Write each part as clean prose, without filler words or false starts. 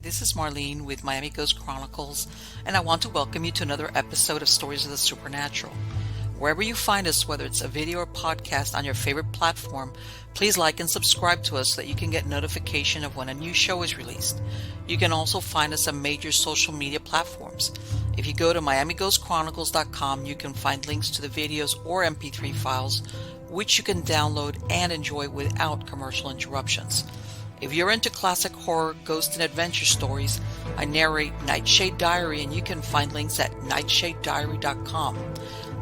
This is Marlene with Miami Ghost Chronicles, and I want to welcome you to another episode of Stories of the Supernatural. Wherever you find us, whether it's a video or podcast on your favorite platform, please like and subscribe to us so that you can get notification of when a new show is released. You can also find us on major social media platforms. If you go to miamighostchronicles.com, you can find links to the videos or MP3 files, which you can download and enjoy without commercial interruptions. If you're into classic horror, ghost, and adventure stories, I narrate Nightshade Diary, and you can find links at nightshadediary.com.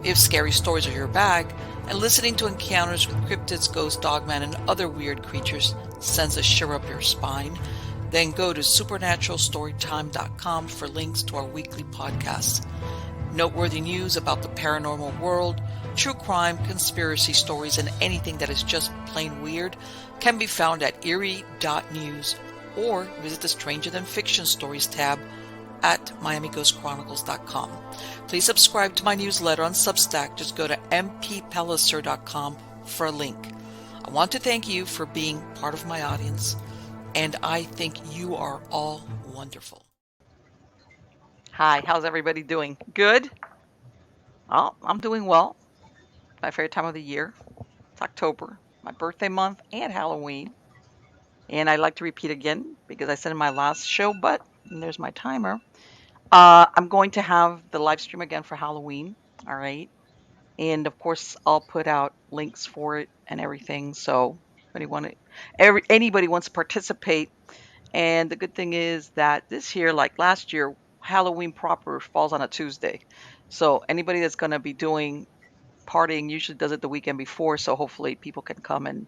If scary stories are your bag, and listening to encounters with cryptids, ghosts, dogmen, and other weird creatures sends a shiver up your spine, then go to supernaturalstorytime.com for links to our weekly podcasts. Noteworthy news about the paranormal world, true crime, conspiracy stories, and anything that is just plain weird can be found at eerie.news or visit the Stranger Than Fiction Stories tab at miamighostchronicles.com. Please subscribe to my newsletter on Substack. Just go to mppellicer.com for a link. I want to thank you for being part of my audience, and I think you are all wonderful. Hi, how's everybody doing? Good? Oh, I'm doing well. My favorite time of the year. It's October, my birthday month, and Halloween. And I'd like to repeat again because I said in my last show, but and there's my timer. I'm going to have the live stream again for Halloween. All right. And of course, I'll put out links for it and everything. So anybody wants to participate. And the good thing is that this year, like last year, Halloween proper falls on a Tuesday. So anybody that's going to be doing partying usually does it the weekend before. So hopefully people can come and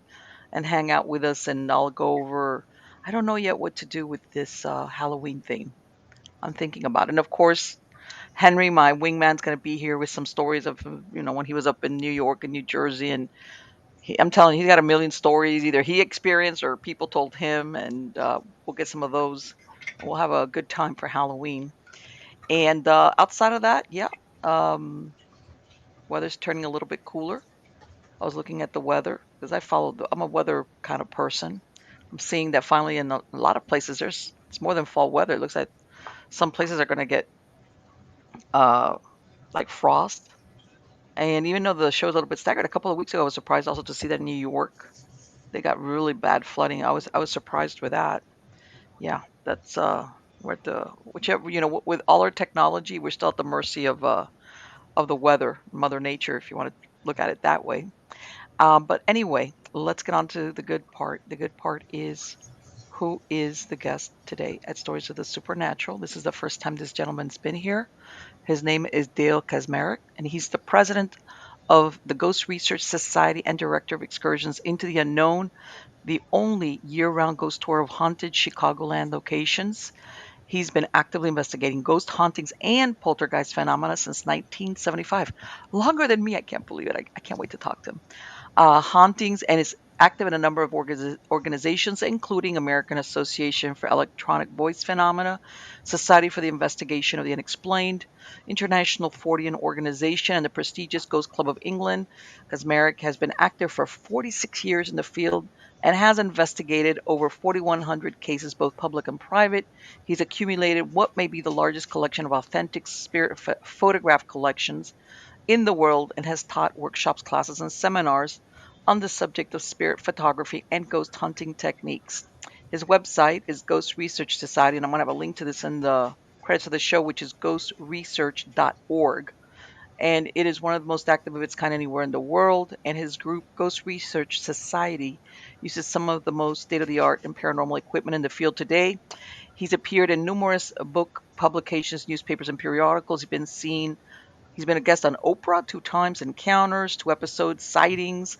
hang out with us, and I'll go over. I don't know yet what to do with this Halloween theme. I'm thinking about it. And of course, Henry, my wingman's going to be here with some stories of, when he was up in New York and New Jersey. And I'm telling you, he's got a million stories either he experienced or people told him. And we'll get some of those. We'll have a good time for Halloween. And outside of that, yeah, um, weather's turning a little bit cooler. I was looking at the weather because I'm a weather kind of person. I'm seeing that finally in a lot of places it's more than fall weather. It looks like some places are going to get uh like frost. And even though the show's a little bit staggered, a couple of weeks ago I was surprised also to see that in New York they got really bad flooding. I was surprised with that. Yeah, that's we're at the whichever with all our technology, we're still at the mercy of the weather, Mother Nature, if you want to look at it that way. But anyway, let's get on to the good part. The good part is who is the guest today at Stories of the Supernatural. This is the first time this gentleman's been here. His name is Dale Kaczmarek, and he's the president of the Ghost Research Society and director of Excursions into the Unknown, the only year-round ghost tour of haunted Chicagoland locations. He's been actively investigating ghost hauntings and poltergeist phenomena since 1975. Longer than me, I can't believe it. I can't wait to talk to him. Hauntings, and is active in a number of organizations, including American Association for Electronic Voice Phenomena, Society for the Investigation of the Unexplained, International Fortean Organization, and the prestigious Ghost Club of England. Kaczmarek has been active for 46 years in the field and has investigated over 4,100 cases, both public and private. He's accumulated what may be the largest collection of authentic spirit photograph collections in the world and has taught workshops, classes, and seminars on the subject of spirit photography and ghost hunting techniques. His website is Ghost Research Society, and I'm going to have a link to this in the credits of the show, which is ghostresearch.org. And it is one of the most active of its kind anywhere in the world. And his group, Ghost Research Society, uses some of the most state of the art and paranormal equipment in the field today. He's appeared in numerous book publications, newspapers, and periodicals. He's been a guest on Oprah 2 times, Encounters 2 episodes, Sightings,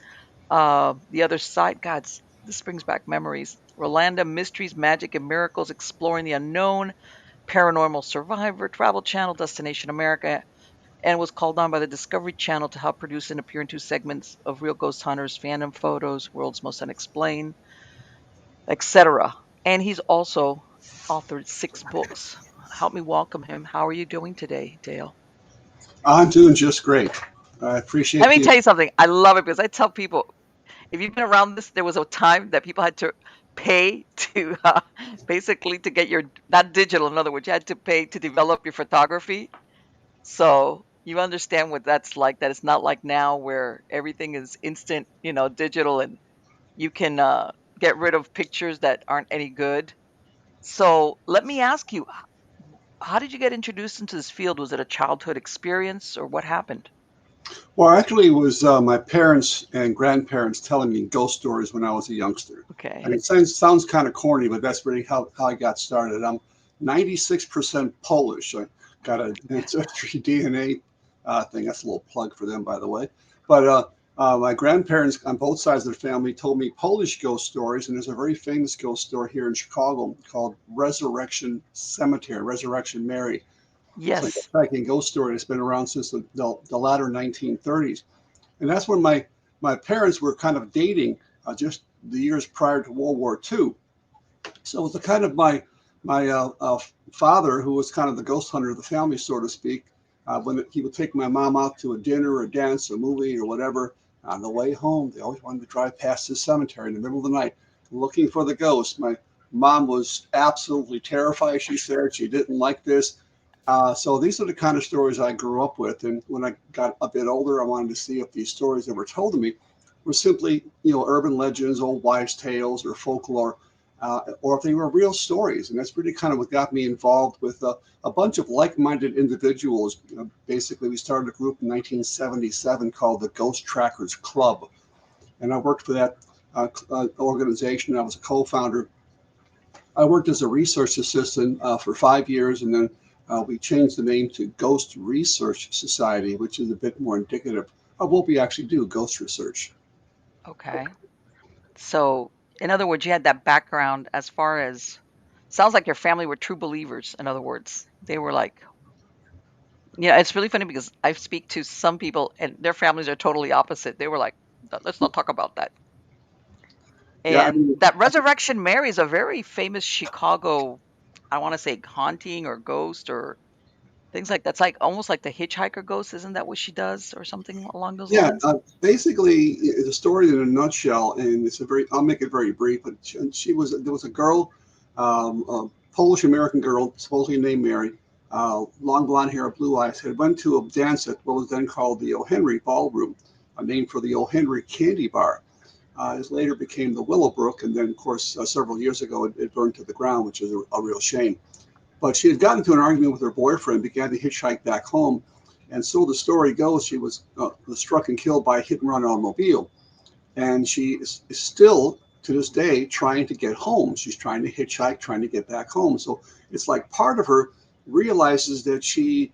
The Other Side. God, this brings back memories. Rolanda, Mysteries, Magic, and Miracles, Exploring the Unknown, Paranormal Survivor, Travel Channel, Destination America, and was called on by the Discovery Channel to help produce and appear in 2 segments of Real Ghost Hunters, Phantom Photos, World's Most Unexplained, etc. And he's also authored 6 books. Help me welcome him. How are you doing today, Dale? I'm doing just great. I Let appreciate me the. tell you something. I love it because I tell people if you've been around this, there was a time that people had to pay to basically to get your, not digital, in other words, you had to pay to develop your photography. So you understand what that's like, that it's not like now where everything is instant, digital, and you can get rid of pictures that aren't any good. So let me ask you, how did you get introduced into this field? Was it a childhood experience or what happened? Well, actually, it was my parents and grandparents telling me ghost stories when I was a youngster. Okay. And it sounds kind of corny, but that's really how I got started. I'm 96% Polish. I got an ancestry DNA thing. That's a little plug for them, by the way. But my grandparents on both sides of the family told me Polish ghost stories. And there's a very famous ghost story here in Chicago called Resurrection Cemetery, Resurrection Mary. It's like a Yes. striking ghost story that's been around since the latter 1930s. And that's when my parents were kind of dating just the years prior to World War II. So it was the kind of my father, who was kind of the ghost hunter of the family, so to speak. When he would take my mom out to a dinner or a dance or movie or whatever, on the way home, they always wanted to drive past this cemetery in the middle of the night looking for the ghost. My mom was absolutely terrified. She said she didn't like this. So these are the kind of stories I grew up with. And when I got a bit older, I wanted to see if these stories that were told to me were simply, urban legends, old wives' tales, or folklore, or if they were real stories. And that's really kind of what got me involved with a bunch of like-minded individuals. Basically, we started a group in 1977 called the Ghost Trackers Club. And I worked for that organization. I was a co-founder. I worked as a research assistant for 5 years, and then we changed the name to Ghost Research Society, which is a bit more indicative of what we actually do, ghost research. Okay. So, in other words, you had that background as far as, sounds like your family were true believers. In other words, they were like, it's really funny because I speak to some people and their families are totally opposite. They were like, Let's not talk about that." Yeah, I And mean, that Resurrection Mary is a very famous Chicago, I want to say haunting or ghost or things like that's like almost like the hitchhiker ghost. Isn't that what she does or something along those yeah. lines? Basically, it's a story in a nutshell, and I'll make it very brief. But there was a girl, a Polish American girl, supposedly named Mary, long blonde hair, blue eyes, had went to a dance at what was then called the O. Henry Ballroom, a name for the O. Henry Candy Bar. It later became the Willowbrook, and then, of course, several years ago, it burned to the ground, which is a real shame. But she had gotten into an argument with her boyfriend, began to hitchhike back home, and so the story goes, she was struck and killed by a hit-and-run automobile, and she is still to this day trying to get home. She's trying to hitchhike, trying to get back home. So it's like part of her realizes that she,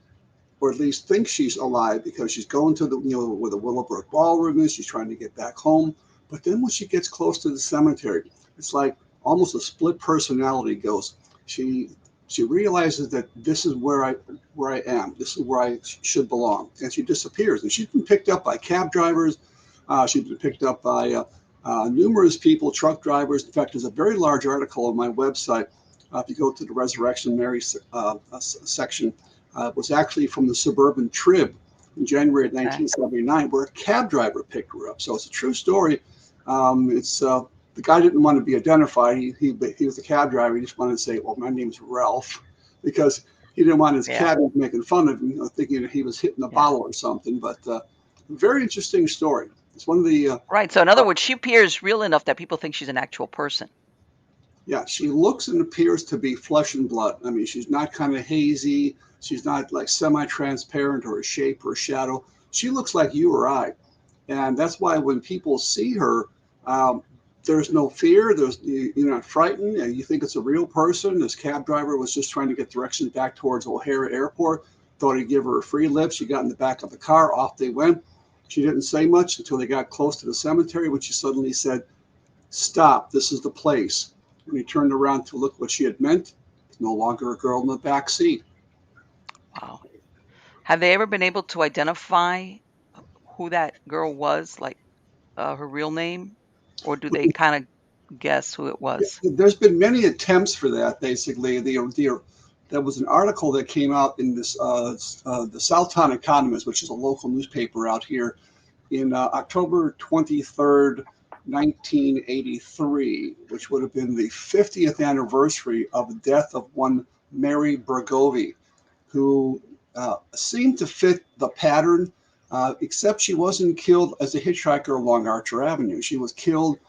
or at least thinks she's alive, because she's going to the, where the Willowbrook Ballroom is. She's trying to get back home. But then when she gets close to the cemetery, it's like almost a split personality goes. She she realizes that this is where I am. This is where I should belong, and she disappears. And she's been picked up by cab drivers. She's been picked up by numerous people, truck drivers. In fact, there's a very large article on my website. If you go to the Resurrection Mary section, it was actually from the Suburban Trib in January of Okay. 1979, where a cab driver picked her up. So it's a true story. It's The guy didn't want to be identified. He was a cab driver. He just wanted to say, "Well, my name's Ralph," because he didn't want his Yeah. cabbie making fun of him, thinking that he was hitting a Yeah. bottle or something. But very interesting story. It's one of the Right. So in other words, she appears real enough that people think she's an actual person. yeah, she looks and appears to be flesh and blood. I mean, she's not kind of hazy. She's not like semi-transparent or a shape or a shadow. She looks like you or I, and that's why when people see her, um, there's no fear. You're not frightened, and you think it's a real person. This cab driver was just trying to get directions back towards O'Hare Airport. Thought he'd give her a free lift. She got in the back of the car. Off they went. She didn't say much until they got close to the cemetery, when she suddenly said, "Stop, this is the place." When he turned around to look what she had meant, no longer a girl in the back seat. Wow. Have they ever been able to identify who that girl was, like her real name, or do they kind of guess who it was? There's been many attempts for that. Basically, there was an article that came out in the Southtown Economist, which is a local newspaper out here, in October 23rd, 1983, which would have been the 50th anniversary of the death of one Mary Bergovi, who seemed to fit the pattern, except she wasn't killed as a hitchhiker along Archer Avenue. She was killed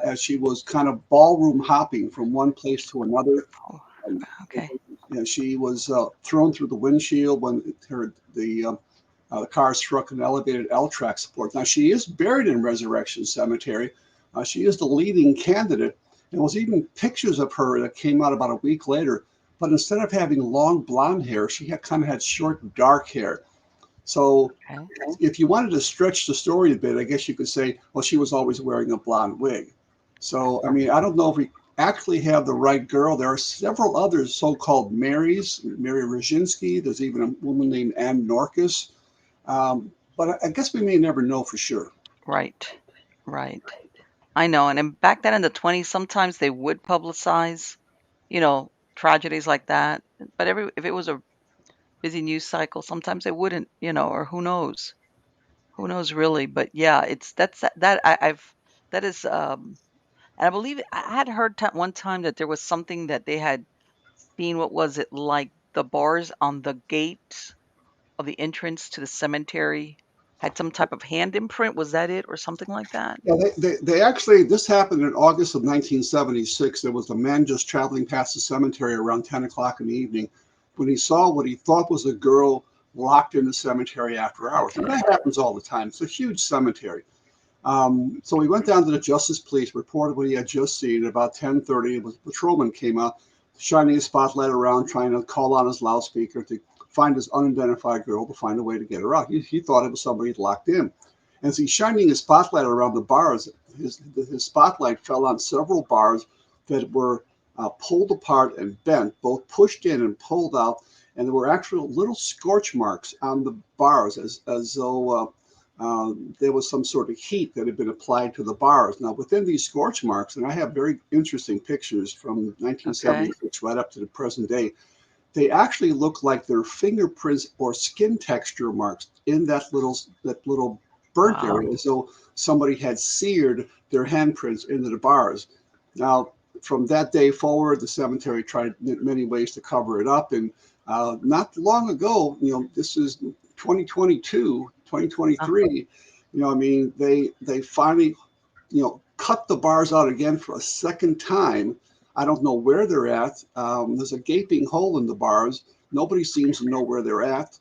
as she was kind of ballroom hopping from one place to another. Oh, Um, okay. she was thrown through the windshield when the car struck an elevated L-track support. Now, she is buried in Resurrection Cemetery. She is the leading candidate. There was even pictures of her that came out about a week later. But instead of having long blonde hair, she had kind of had short, dark hair. So Okay. if you wanted to stretch the story a bit, I guess you could say, well, she was always wearing a blonde wig. So, I mean, I don't know if we actually have the right girl. There are several others so-called Marys, Mary Roginski. There's even a woman named Ann Norkus. But I guess we may never know for sure. Right. Right. I know. And back then in the 20s, sometimes they would publicize, tragedies like that. But if it was a busy news cycle, sometimes they wouldn't, or who knows? Who knows really? But yeah, I've that is and I believe I had heard one time that there was something that they had seen. What was it like? The bars on the gate of the entrance to the cemetery had some type of hand imprint. Was that it, or something like that? Yeah, they actually, this happened in August of 1976. There was a man just traveling past the cemetery around 10 o'clock in the evening when he saw what he thought was a girl locked in the cemetery after hours. And Okay. that happens all the time. It's a huge cemetery. So we went down to the Justice Police, reported what he had just seen. At about 10:30, a patrolman came out, shining his spotlight around, trying to call on his loudspeaker to find his unidentified girl, to find a way to get her out. He thought it was somebody locked in. As he's shining his spotlight around the bars, his spotlight fell on several bars that were pulled apart and bent, both pushed in and pulled out. And there were actual little scorch marks on the bars, as though there was some sort of heat that had been applied to the bars. Now, within these scorch marks, and I have very interesting pictures from Okay. 1976 right up to the present day, they actually look like their fingerprints or skin texture marks in that little burnt Wow. area, as though somebody had seared their handprints into the bars. Now, from that day forward, the cemetery tried many ways to cover it up, and not long ago, this is 2022, Uh, 2023. I mean, they finally cut the bars out again for a second time. I don't know where they're at. There's a gaping hole in the bars. Nobody seems to know where they're at.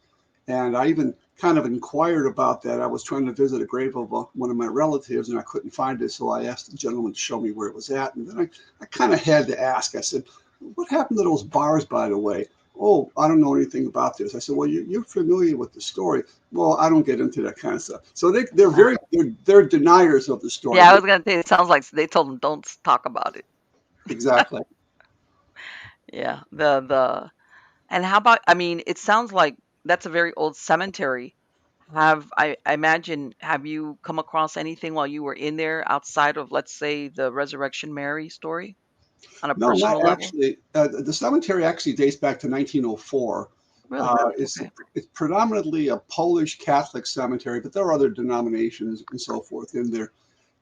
And I even kind of inquired about that. I was trying to visit a grave of one of my relatives and I couldn't find it. So I asked the gentleman to show me where it was at. And then I kind of had to ask. I said, what happened to those bars, by the way? Oh, I don't know anything about this. I said, well, you're familiar with the story. Well, I don't get into that kind of stuff. So uh, they're deniers of the story. yeah, I was gonna say it sounds like they told them don't talk about it. Exactly. Yeah. The and how about? I mean, it sounds like that's a very old cemetery. I imagine, have you come across anything while you were in there outside of, let's say, the Resurrection Mary story on a No, not personal level? actually. The cemetery actually dates back to 1904. Really? It's Okay. it's predominantly a Polish Catholic cemetery, but there are other denominations and so forth in there.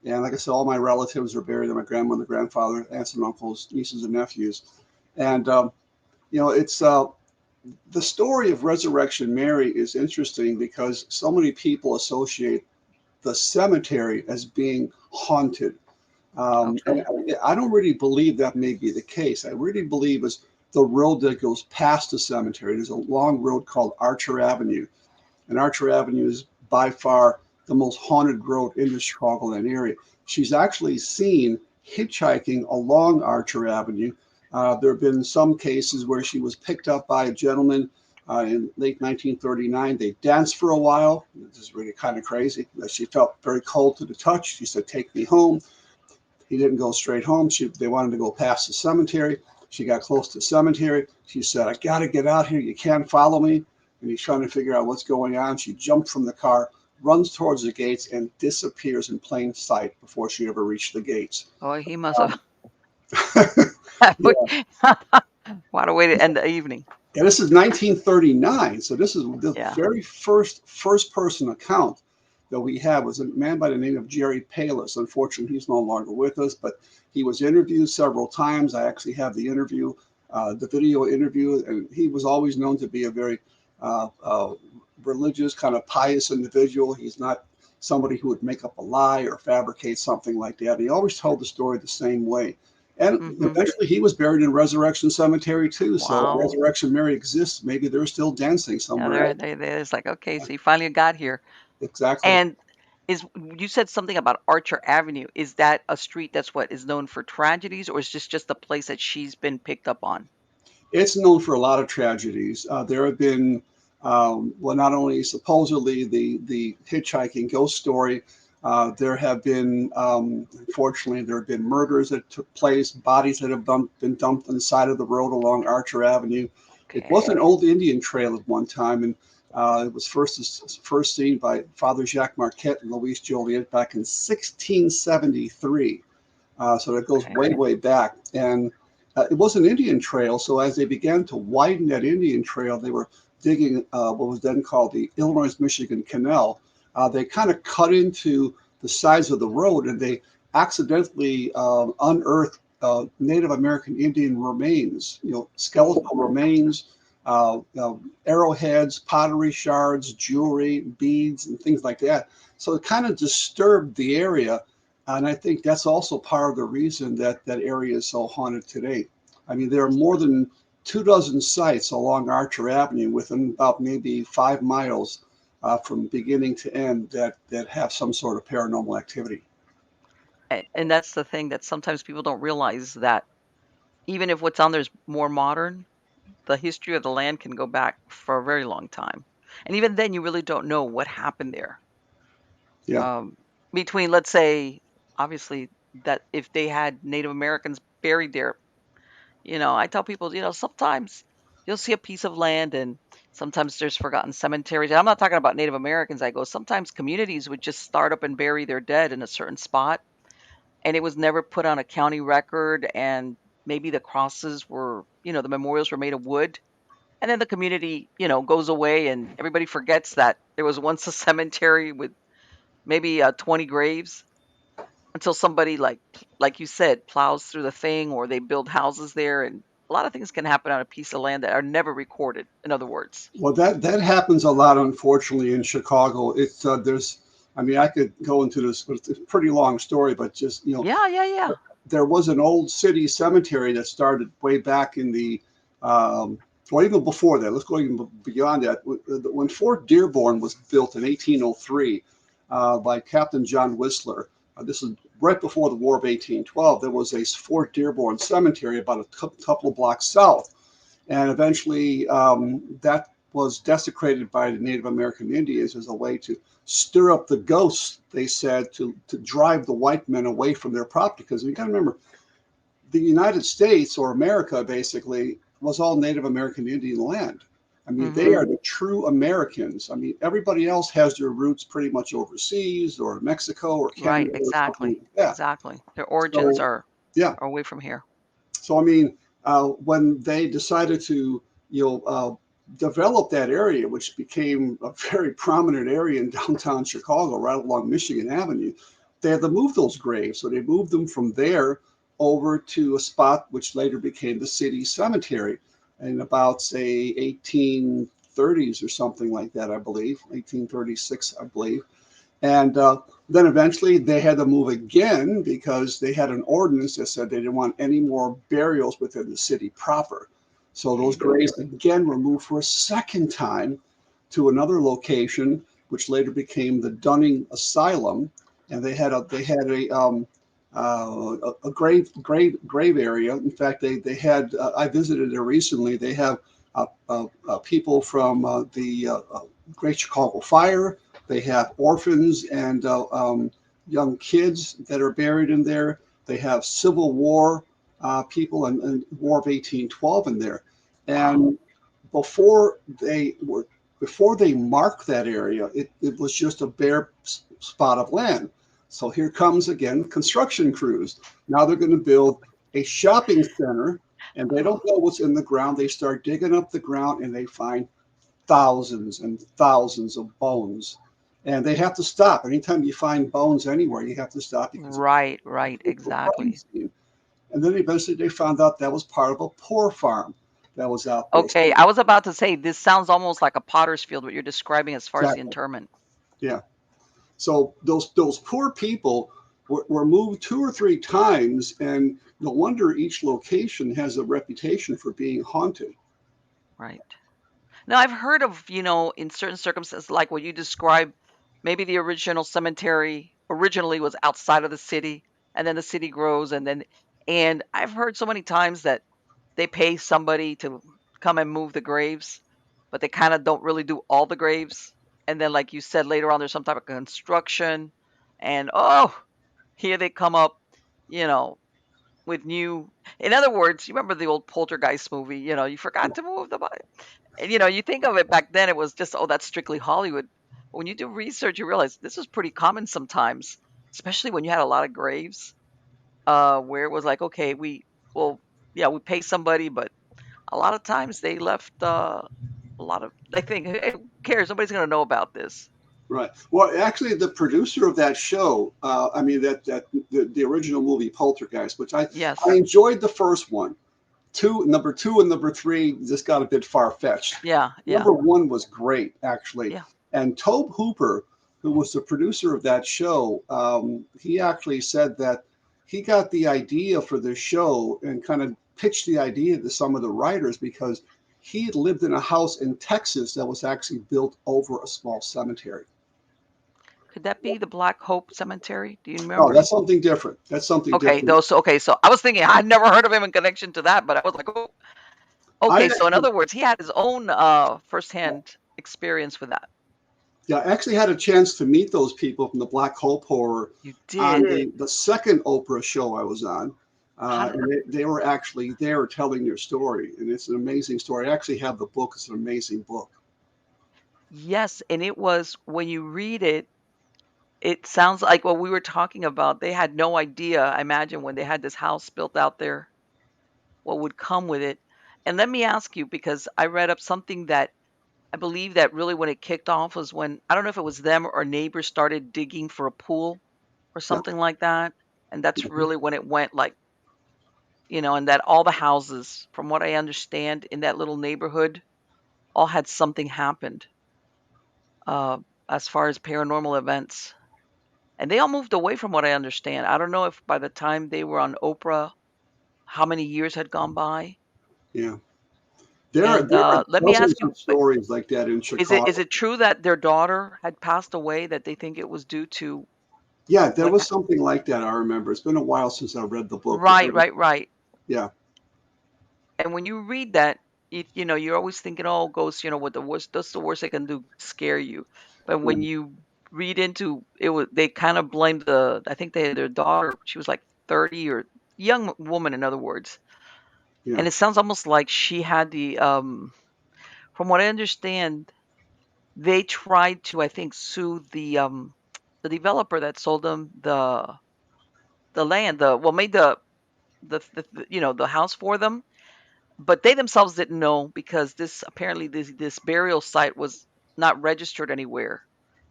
And like I said, all my relatives are buried there, my grandmother, grandfather, aunts and uncles, nieces and nephews. And it's the story of Resurrection Mary is interesting because so many people associate the cemetery as being haunted. And Okay. I don't really believe that may be the case. I really believe it's the road that goes past the cemetery. There's a long road called Archer Avenue, and Archer Avenue is by far the most haunted road in the Chicagoland area. She's actually seen hitchhiking along Archer Avenue. There have been some cases where she was picked up by a gentleman in late 1939. They danced for a while. This is really kind of crazy. She felt very cold to the touch. She said, "Take me home." He didn't go straight home. They wanted to go past the cemetery. She got close to the cemetery. She said, "I got to get out here. You can't follow me." And he's trying to figure out what's going on. She jumped from the car, runs towards the gates, and disappears in plain sight before she ever reached the gates. Boy, he must have. Um, yeah, What a way to end the evening. and this is 1939, so this is the Yeah. very first person account. that we have was a man by the name of Jerry Palis. Unfortunately, he's no longer with us, but he was interviewed several times. I actually have the interview, the video interview, and he was always known to be a very religious, kind of pious individual. He's not somebody who would make up a lie or fabricate something like that. He always told the story the same way. And Mm-hmm. eventually he was buried in Resurrection Cemetery too. So Wow. Resurrection Mary exists. Maybe they're still dancing Yeah, somewhere else. it's like, okay, so you finally got here. Exactly. And you said something about Archer Avenue. Is that a street that's what is known for tragedies, or is this just a place that she's been picked up on? It's known for a lot of tragedies. There have been, well, not only supposedly the hitchhiking ghost story, there have been, unfortunately, there have been murders that took place, bodies that have been dumped on the side of the road along Archer Avenue. It was an Okay. old Indian trail at one time, and it was first seen by Father Jacques Marquette and Louise Joliet back in 1673. So that goes Okay. way, way back. And it was an Indian trail. So as they began to widen that Indian trail, they were digging what was then called the Illinois Michigan Canal. They kind of cut into the sides of the road, and they accidentally unearthed Native American Indian remains, skeletal remains, arrowheads, pottery shards, jewelry, beads, and things like that. So it kind of disturbed the area, and I think that's also part of the reason that that area is so haunted today. I mean, there are more than 2 dozen sites along Archer Avenue within about maybe 5 miles from beginning to end that have some sort of paranormal activity. And that's the thing that sometimes people don't realize, that even if what's on there is more modern, the history of the land can go back for a very long time. And even then, you really don't know what happened there. Yeah. Um, Between, let's say, obviously, that if they had Native Americans buried there, I tell people, sometimes you'll see a piece of land and sometimes there's forgotten cemeteries. And I'm not talking about Native Americans. I go, sometimes communities would just start up and bury their dead in a certain spot, and it was never put on a county record. And maybe the crosses were, the memorials were made of wood. And then the community, goes away and everybody forgets that there was once a cemetery with maybe 20 graves, until somebody, like you said, plows through the thing, or they build houses there. And a lot of things can happen on a piece of land that are never recorded, in other words. Well, that happens a lot, unfortunately, in Chicago. It's there's, I mean, I could go into this, but it's a pretty long story. But just Yeah, yeah, yeah. there was an old city cemetery that started way back in the, well, even before that. Let's go even beyond that. When Fort Dearborn was built in 1803 by Captain John Whistler, this is right before the War of 1812. There was a Fort Dearborn cemetery about a couple of blocks south, and eventually that was desecrated by the Native American Indians as a way to stir up the ghosts, they said, to drive the white men away from their property. Because you got to remember, the United States, or America basically, was all Native American Indian land. I mean, they Mm-hmm. are the true Americans. I mean, everybody else has their roots pretty much overseas or Mexico or Right, Canada or something exactly, like that. exactly. Their origins So, yeah. are away from here. So I mean, when they decided to develop that area, which became a very prominent area in downtown Chicago, right along Michigan Avenue, they had to move those graves. So they moved them from there over to a spot which later became the city cemetery in about, say, 1830s or something like that, I believe, 1836, I believe. And then eventually they had to move again because they had an ordinance that said they didn't want any more burials within the city proper. So There those you go. graves again were moved for a second time to another location, which later became the Dunning Asylum. And they had a grave area. In fact, they had I visited there recently. They have people from the Great Chicago Fire. They have orphans and young kids that are buried in there. They have Civil War people and War of 1812 in there. Wow. And before they were before they marked that area, it was just a bare spot of land. So here comes again construction crews. Now they're going to build a shopping center, and they Oh, don't know what's in the ground. They start digging up the ground, and they find thousands and thousands of bones. and they have to stop. Anytime you find bones anywhere, you have to stop because Right, right, it's a crime exactly. scene. And then eventually they found out that was part of a poor farm that was out there. Okay, So, I was about to say this sounds almost like a potter's field, what you're describing as far as the exactly. interment. Yeah. So those poor people were moved 2 or 3 times, and no wonder each location has a reputation for being haunted. Right. Now, I've heard of, in certain circumstances, like what you described, maybe the original cemetery originally was outside of the city, and then the city grows, and I've heard so many times that they pay somebody to come and move the graves, but they kind of don't really do all the graves. And then, like you said, later on, there's some type of construction, and oh, here they come up, you know, with new. In other words, you remember the old poltergeist movie? You forgot to move the body, and you think of it back then, it was just, oh, that's strictly Hollywood. But when you do research, you realize this was pretty common sometimes, especially when you had a lot of graves, where it was like, okay, well, yeah, we pay somebody, but a lot of times they left a lot of. They think, hey, who cares? Nobody's gonna know about this. Right. Well, actually, the producer of that show, I mean, the original movie Poltergeist, which I Yes. enjoyed the first one. Number two and number three just got a bit far fetched. Yeah. Yeah. Number one was great, actually. Yeah. And Tobe Hooper, who was the producer of that show, he actually said that he got the idea for the show and kind of pitched the idea to some of the writers because he lived in a house in Texas that was actually built over a small cemetery. Could that be the Black Hope Cemetery? Do you Oh, remember? that's something different. That's something Okay, different. those. Okay, so I was thinking I'd never heard of him in connection to that, but I was like, oh, I okay. So in actually, other words, he had his own firsthand experience with that. yeah, I actually had a chance to meet those people from the Black Hope Horror You on did. the second Oprah show I was on. How did? And they were actually there telling their story. And it's an amazing story. I actually have the book. It's an amazing book. Yes, and it was when you read it, it sounds like what we were talking about. They had no idea, I imagine, when they had this house built out there, what would come with it. And let me ask you, because I read up something that I believe that really when it kicked off was when I don't know if it was them or neighbors started digging for a pool or Yeah. something like that. And that's Mhm. really when it went like, and that all the houses, from what I understand, in that little neighborhood, all had something happened uh, as far as paranormal events. And they all moved away from what I understand. I don't know if by the time they were on Oprah, how many years had gone by. Yeah. And There are let me ask dozens you, of stories like that in is it Chicago. is it true that their daughter had passed away, that they think it was due to Yeah, there what was something like that. I remember. It's been a while since I read the book, but Right, right, right. yeah, And when you read that, you're always thinking, oh, ghosts, what the worst, that's the worst they can do, scare you. But when right, you read into it, they kind of blamed I think their daughter, she was like 30 or young woman, in other words. yeah, And it sounds almost like she had from what I understand, they tried to, I think, sue the developer that sold them the land, made the house for them. But they themselves didn't know because this burial site was not registered anywhere.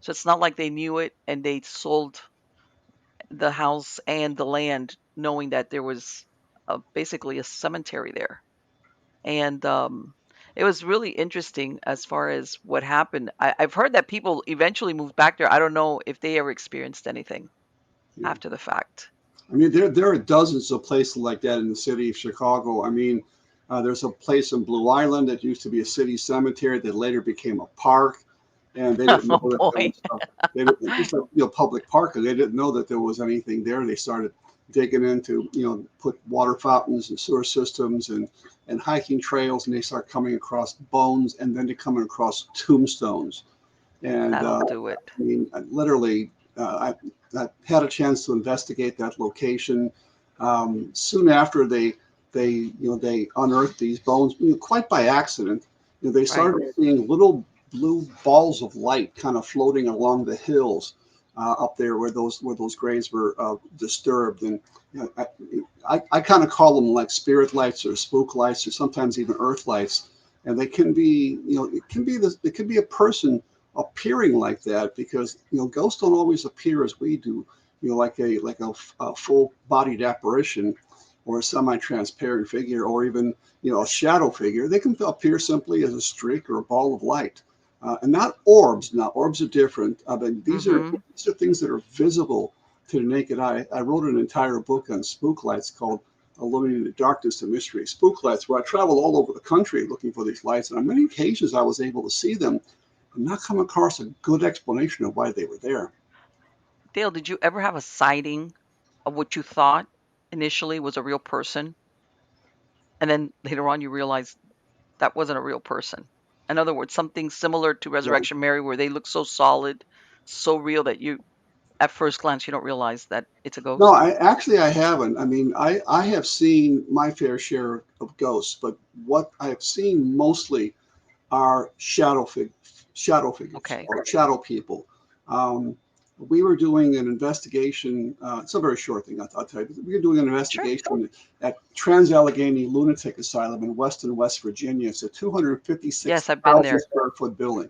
So it's not like they knew it and they sold the house and the land knowing that there was basically a cemetery there. And it was really interesting as far as what happened. I've heard that people eventually moved back there. I don't know if they ever experienced anything yeah. after the fact. I mean, there are dozens of places like that in the city of Chicago. I mean, there's a place in Blue Island that used to be a city cemetery that later became a park, and they didn't know Oh that there boy. was they didn't, it's a public park, and they didn't know that there was anything there. They started digging into put water fountains and sewer systems and hiking trails, and they start coming across bones, and then they're coming across tombstones. And That'll do it. I mean, literally, I had a chance to investigate that location. Soon after they unearthed these bones, quite by accident. They Right. started seeing little blue balls of light kind of floating along the hills up there where those graves were disturbed. And I kind of call them like spirit lights or spook lights or sometimes even earth lights. And they can be, it can be a person appearing like that, because ghosts don't always appear as we do, like a full-bodied apparition or a semi-transparent figure, or even a shadow figure. They can appear simply as a streak or a ball of light, and not orbs. Now, orbs are different, but these are things that are visible to the naked eye. I wrote an entire book on spook lights called Illuminating the Darkness and Mystery Spook Lights, where I traveled all over the country looking for these lights, and on many occasions I was able to see them and not come across a good explanation of why they were there. Dale, did you ever have a sighting of what you thought initially was a real person, and then later on you realized that wasn't a real person? In other words, something similar to Right. Resurrection Mary, where they look so solid, so real that you, at first glance, you don't realize that it's a No, ghost? I haven't. I mean, I have seen my fair share of ghosts, but what I have seen mostly are shadow figures Okay. or shadow people. Um, we were doing an investigation. It's a very short thing, I'll tell you. We were doing an Sure. investigation at Trans-Allegheny Lunatic Asylum in Weston, West Virginia. It's a Yes, I've been 256,000 there. square foot building.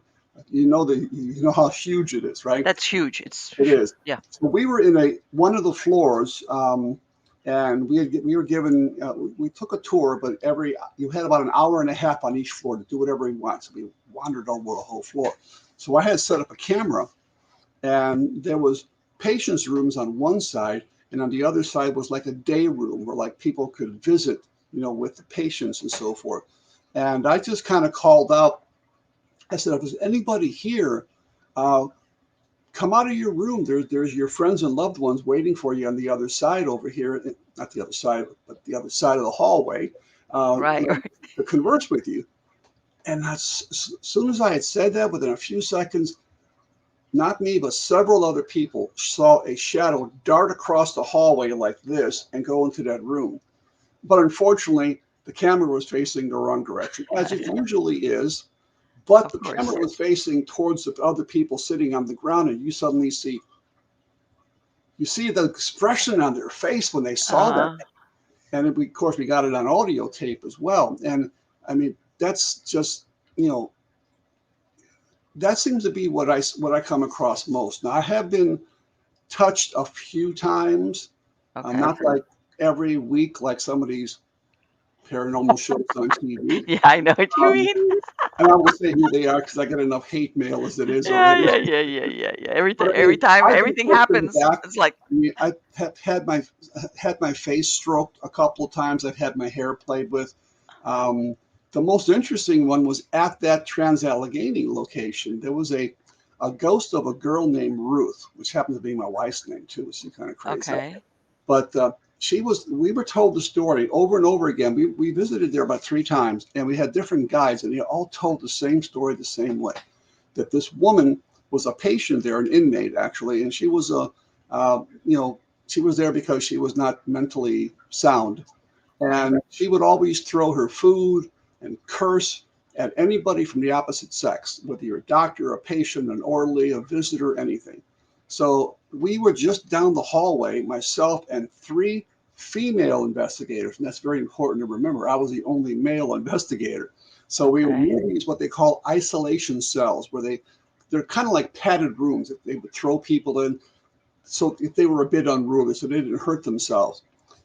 You know how huge it is, right? That's huge. It's It is. yeah. So we were in one of the floors, and we were given we took a tour, but you had about an hour and a half on each floor to do whatever you want. So we wandered over the whole floor. So I had set up a camera, and there was patients' rooms on one side, and on the other side was like a day room where like people could visit, with the patients and so forth. And I just kind of called out. I said, if there's anybody here, uh, come out of your room. There's your friends and loved ones waiting for you on the other side over here. Not the other side, but the other side of the hallway, Right. Right. to converse with you. And as soon as I had said that, within a few seconds, not me, but several other people saw a shadow dart across the hallway like this and go into that room. But unfortunately, the camera was facing the wrong direction, as it usually is. But Of the course. camera was facing towards the other people sitting on the ground, and you suddenly see the expression on their face when they saw that. Uh, And of course, we got it on audio tape as well. And I mean, that's just, that seems to be what I come across most. Now, I have been touched a few times, okay. not like every week, like some of these paranormal shows on TV. Yeah, I know what you Um, mean. and I won't say who they are because I get enough hate mail as it is Yeah, already. yeah, yeah, yeah, yeah, yeah. But I Every mean, time I've been everything pushed in the happens, back. it's like, I mean, I have had my face stroked a couple of times. I've had my hair played with. Um, the most interesting one was at that Trans-Allegheny location. There was a ghost of a girl named Ruth, which happens to be my wife's name too, which is kind of crazy. okay. But we were told the story over and over again. We visited there about 3 times, and we had different guides, and they all told the same story the same way. That this woman was a patient there, an inmate actually, and she was she was there because she was not mentally sound, Right. and she would always throw her food and curse at anybody from the opposite sex, whether you're a doctor, a patient, an orderly, a visitor, anything. So we were just down the hallway, myself and 3 female investigators, and that's very important to remember. I was the only male investigator. So we were Okay. in these what they call isolation cells, where they're kind of like padded rooms that they would throw people in, so if they were a bit unruly, so they didn't hurt themselves.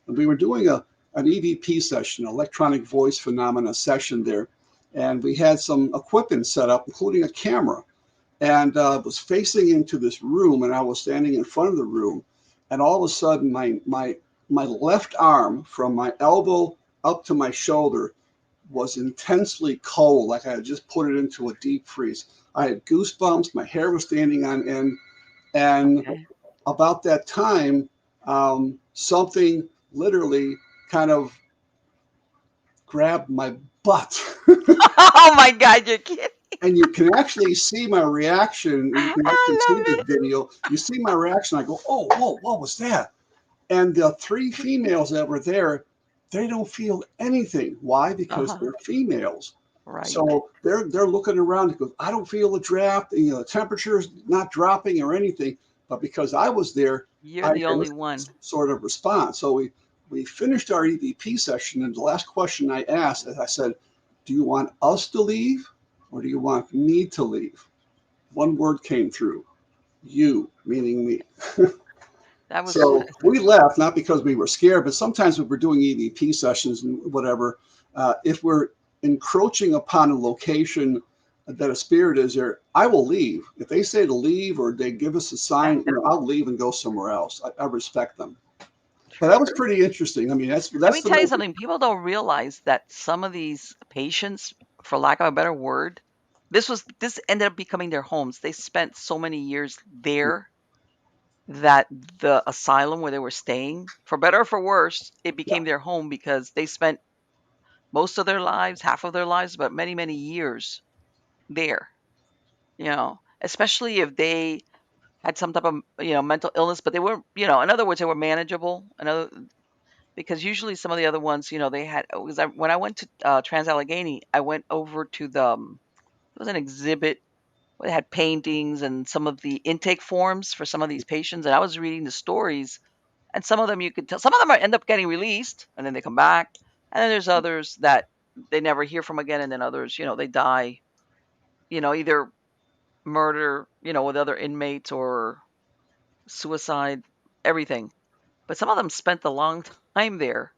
And we were doing an EVP session, electronic voice phenomena session there, and we had some equipment set up, including a camera, and was facing into this room, and I was standing in front of the room, and all of a sudden my left arm from my elbow up to my shoulder was intensely cold, like I had just put it into a deep freeze. I had goosebumps, my hair was standing on end, and Okay. about that time, something literally kind of grabbed my butt. Oh my God, you're kidding. And you can actually see my reaction. You can actually see I love the it. video. You see my reaction. I go, oh, whoa, what was that? And the 3 females that were there, they don't feel anything. Why? Because Uh-huh. they're females. Right. So they're looking around because I don't feel a draft. The temperature is not dropping or anything. But because I was there, You're I the only one. some sort of response. So we finished our EVP session, and the last question I asked is, I said, "Do you want us to leave, or do you want me to leave?" one word came through: you, meaning me. That was So we left not because we were scared, but sometimes when we're doing EVP sessions and whatever, if we're encroaching upon a location that a spirit is there, I will leave. If they say to leave or they give us a sign, I'll leave and go somewhere else. I respect them. But that was sure. pretty interesting. I mean, Let that's me the tell you way. something. People don't realize that some of these patients, for lack of a better word, this ended up becoming their homes. They spent so many years there that the asylum where they were staying, for better or for worse, it Yeah, became their home because they spent most of their lives, half of their lives, but many, many years there. Especially if they had some type of mental illness, but they weren't, in other words, they were manageable. Because usually some of the other ones, they had. Because when I went to Trans Allegheny, I went over to it was an exhibit where they had paintings and some of the intake forms for some of these patients, and I was reading the stories. And some of them you could tell, some of them end up getting released and then they come back. And then there's others that they never hear from again. And then others, they die, either murder, with other inmates or suicide, everything. But some of them spent a long time there.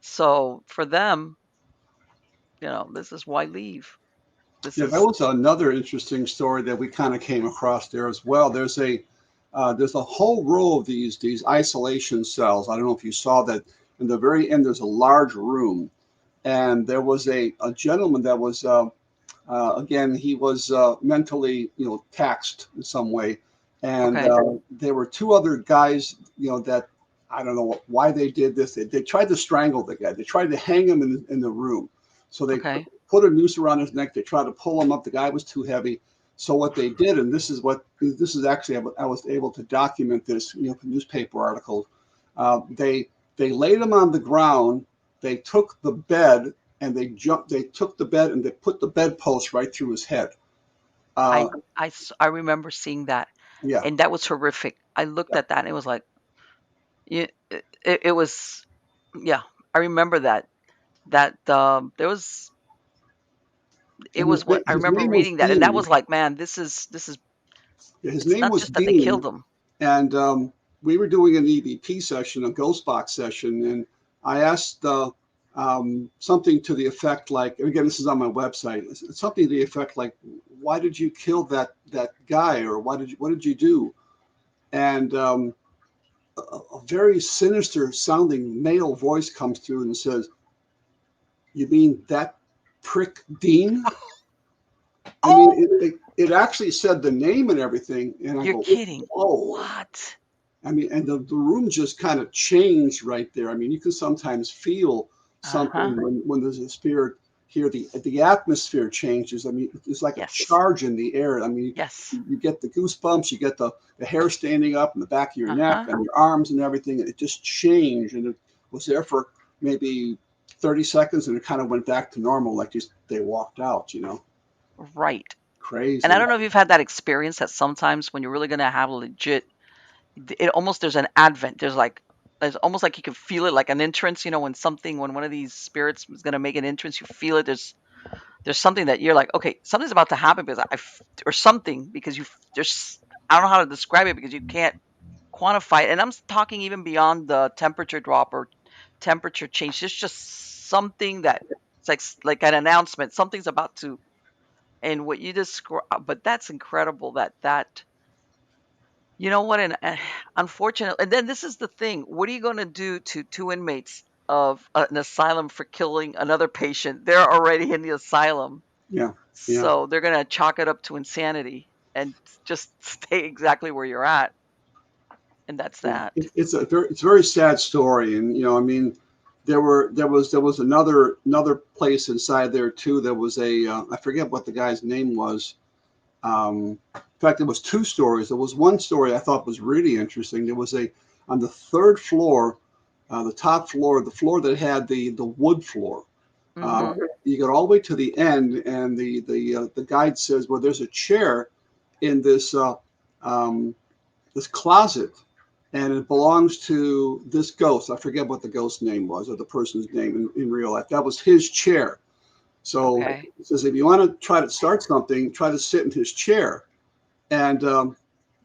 So for them, this is why leave. This yeah, that is was another interesting story that we kind of came across there as well. There's a whole row of these isolation cells. I don't know if you saw that. In the very end, there's a large room, and there was a gentleman that was again, he was mentally, taxed in some way, and okay. there were two other guys, that I don't know why they did this. They tried to strangle the guy. They tried to hang him in the room. So they Okay. put a noose around his neck. They tried to pull him up. The guy was too heavy. So what they did, and this is actually I was able to document this, newspaper articles. They laid him on the ground. They took the bed and they took the bed and they put the bedpost right through his head. I, Uh, I remember seeing that, yeah, and that was horrific. I looked yeah. at that and it was like, it was, yeah, I remember there was, it And was what I his remember name was reading that, and that Dean. was like, man, this is, His it's name not was just that they killed Dean, them. and we were doing an EVP session, a ghost box session, and I asked something to the effect like, again, this is on my website, something to the effect like, "Why did you kill that guy?" or what did you do? And a very sinister sounding male voice comes through and says, "You mean that prick Dean?" I mean, Oh, it actually said the name and everything, and I you're go, kidding. "Whoa!" What? I mean, and the room just kind of changed right there. I mean, you can sometimes feel Uh-huh. something when there's a spirit here. The atmosphere changes. I mean, it's like a Yes. charge in the air. I mean, Yes. you get the goosebumps, you get the hair standing up in the back of your neck Uh-huh. and your arms and everything. It just changed, and it was there for maybe 30 seconds, and it kind of went back to normal, like just they walked out. Right. And I Crazy. don't know if you've had that experience that sometimes when you're really gonna have a legit, it almost, there's an advent. There's almost like you can feel it, like an entrance. When one of these spirits is gonna make an entrance, you feel it. There's something that you're like, okay, something's about to happen because or something because there's, I don't know how to describe it because you can't quantify it. And I'm talking even beyond the temperature drop or temperature change. There's just something that it's like an announcement. Something's about to, and what you describe. But that's incredible. That you know what? And unfortunately, and then this is the thing. What are you going to do to two inmates of an asylum for killing another patient? They're already in the asylum, Yeah, yeah. so they're going to chalk it up to insanity and just stay exactly where you're at. And that's Yeah, that. it's a very sad story, and I mean, there was another place inside there too. There was I forget what the guy's name was. In fact, there was two stories. There was one story I thought was really interesting. There was a on the third floor, the top floor, the floor that had the wood floor. Uh, Mm-hmm. you get all the way to the end, and the guide says, "Well, there's a chair in um, this closet, and it belongs to this ghost." I forget what the ghost name was or the person's name in real life. That was his chair. So Okay. he says, if you want to try to start something, try to sit in his chair. And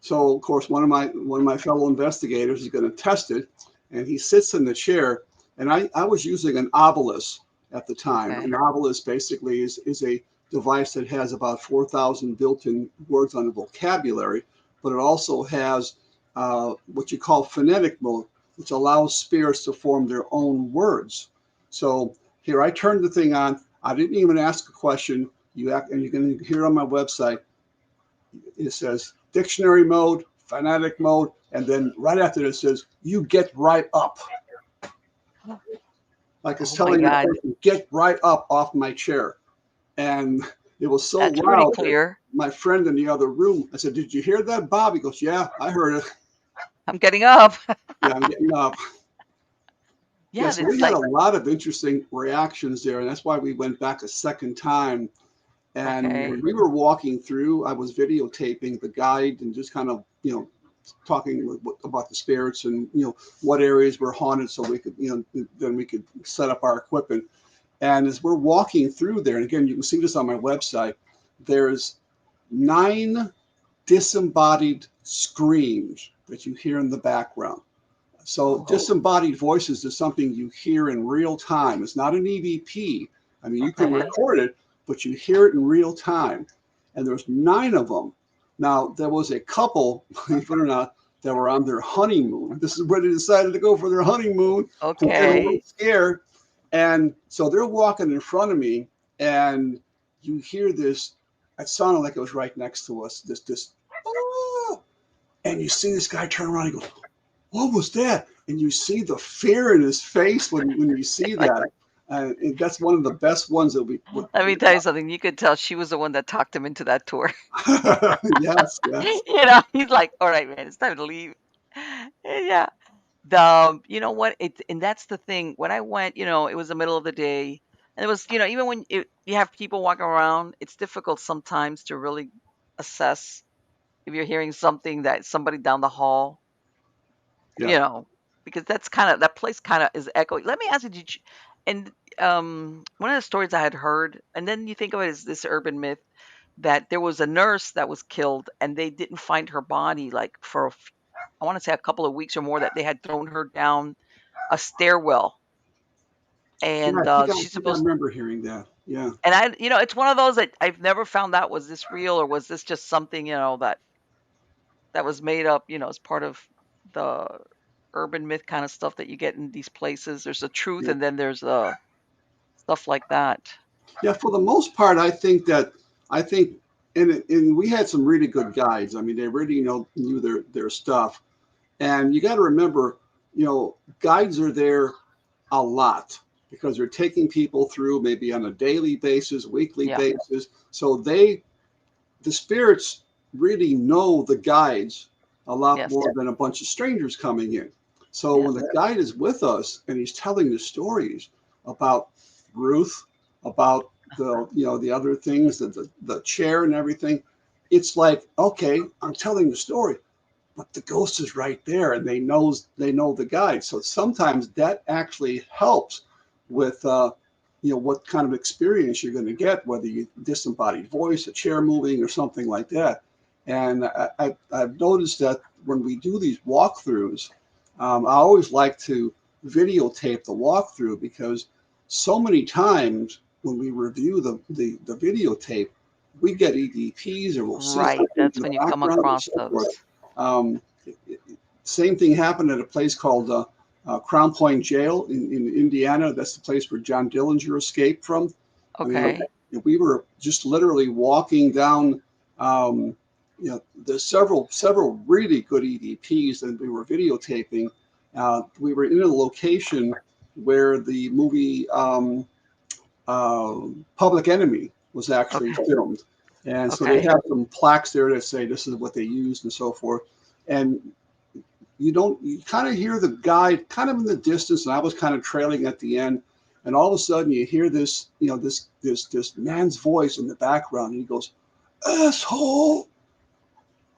so, of course, one of my fellow investigators is going to test it, and he sits in the chair. And I was using an obelisk at the time. Okay. An obelisk basically is a device that has about 4,000 built-in words on the vocabulary, but it also has what you call phonetic mode, which allows spirits to form their own words. So here I turned the thing on. I didn't even ask a question. And you can hear on my website. It says dictionary mode, phonetic mode, and then right after it says, "You get right up." Like it's Oh my telling the God. person, "Get right up off my chair." And it was so That's pretty loud that clear. my friend in the other room, I said, "Did you hear that, Bob?" He goes, "Yeah, I heard it. I'm getting up. Yeah, I'm getting up." Yeah, Yeah, so we it's had a like, lot of interesting reactions there, and that's why we went back a second time. And when okay. we were walking through, I was videotaping the guide and just kind of, talking about the spirits and, what areas were haunted so we could, then we could set up our equipment. And as we're walking through there, and again, you can see this on my website, there's 9 disembodied screams that you hear in the background. So Oh, disembodied voices is something you hear in real time. It's not an EVP. I mean, you can okay. record it, but you hear it in real time. And there's 9 of them. Now, there was a couple, believe it or not, that were on their honeymoon. This is where they decided to go for their honeymoon. So they're a little Okay. scared. And so they're walking in front of me, and you hear this. It sounded like it was right next to us. Oh, and you see this guy turn around and goes, "What was that?" And you see the fear in his face when you see Like, that. And that's one of the best ones that we would. let me tell you something. You could tell she was the one that talked him into that tour. Yes, yes. He's like, all right, man, it's time to leave. Yeah. You know what? And that's the thing. When I went, it was the middle of the day. And it was, even when you have people walking around, it's difficult sometimes to really assess if you're hearing something that somebody down the hall, Yeah. you know, because that place kind of is echoing. Let me ask you, and one of the stories I had heard, and then you think of it as this urban myth that there was a nurse that was killed and they didn't find her body like for I want to say a couple of weeks or more, that they had thrown her down a stairwell, Yeah, and I she's think I supposed. remember hearing that. Yeah. And it's one of those that I've never found out, was this real or was this just something that was made up, as part of the urban myth kind of stuff that you get in these places. There's a truth, Yeah. and then there's stuff like that. Yeah, for the most part, I think, and we had some really good guides. I mean, they really knew their stuff. And you got to remember, guides are there a lot because they're taking people through maybe on a daily basis, weekly Yeah. basis. So the spirits really know the guides a lot Yes. more than a bunch of strangers coming in. So Yes. when the guide is with us and he's telling the stories about Ruth, about the other things, the chair and everything, it's like, okay, I'm telling the story, but the ghost is right there, and they know the guide. So sometimes that actually helps with what kind of experience you're going to get, whether you disembodied voice, a chair moving, or something like that. And I've noticed that when we do these walkthroughs, I always like to videotape the walkthrough because so many times when we review the videotape, we get EDPs or we'll see Right. something That's in the when you come background and across so forth. those. Um, Same thing happened at a place called Crown Point Jail in Indiana. That's the place where John Dillinger escaped from. I mean, Okay. we were just literally walking down. There's several really good EVPs that we were videotaping. We were in a location where the movie Public Enemy was actually Okay. filmed. And so they Okay. have some plaques there that say this is what they used and so forth. And you kind of hear the guy kind of in the distance, and I was kind of trailing at the end. And all of a sudden you hear this, this man's voice in the background, and he goes, "Asshole."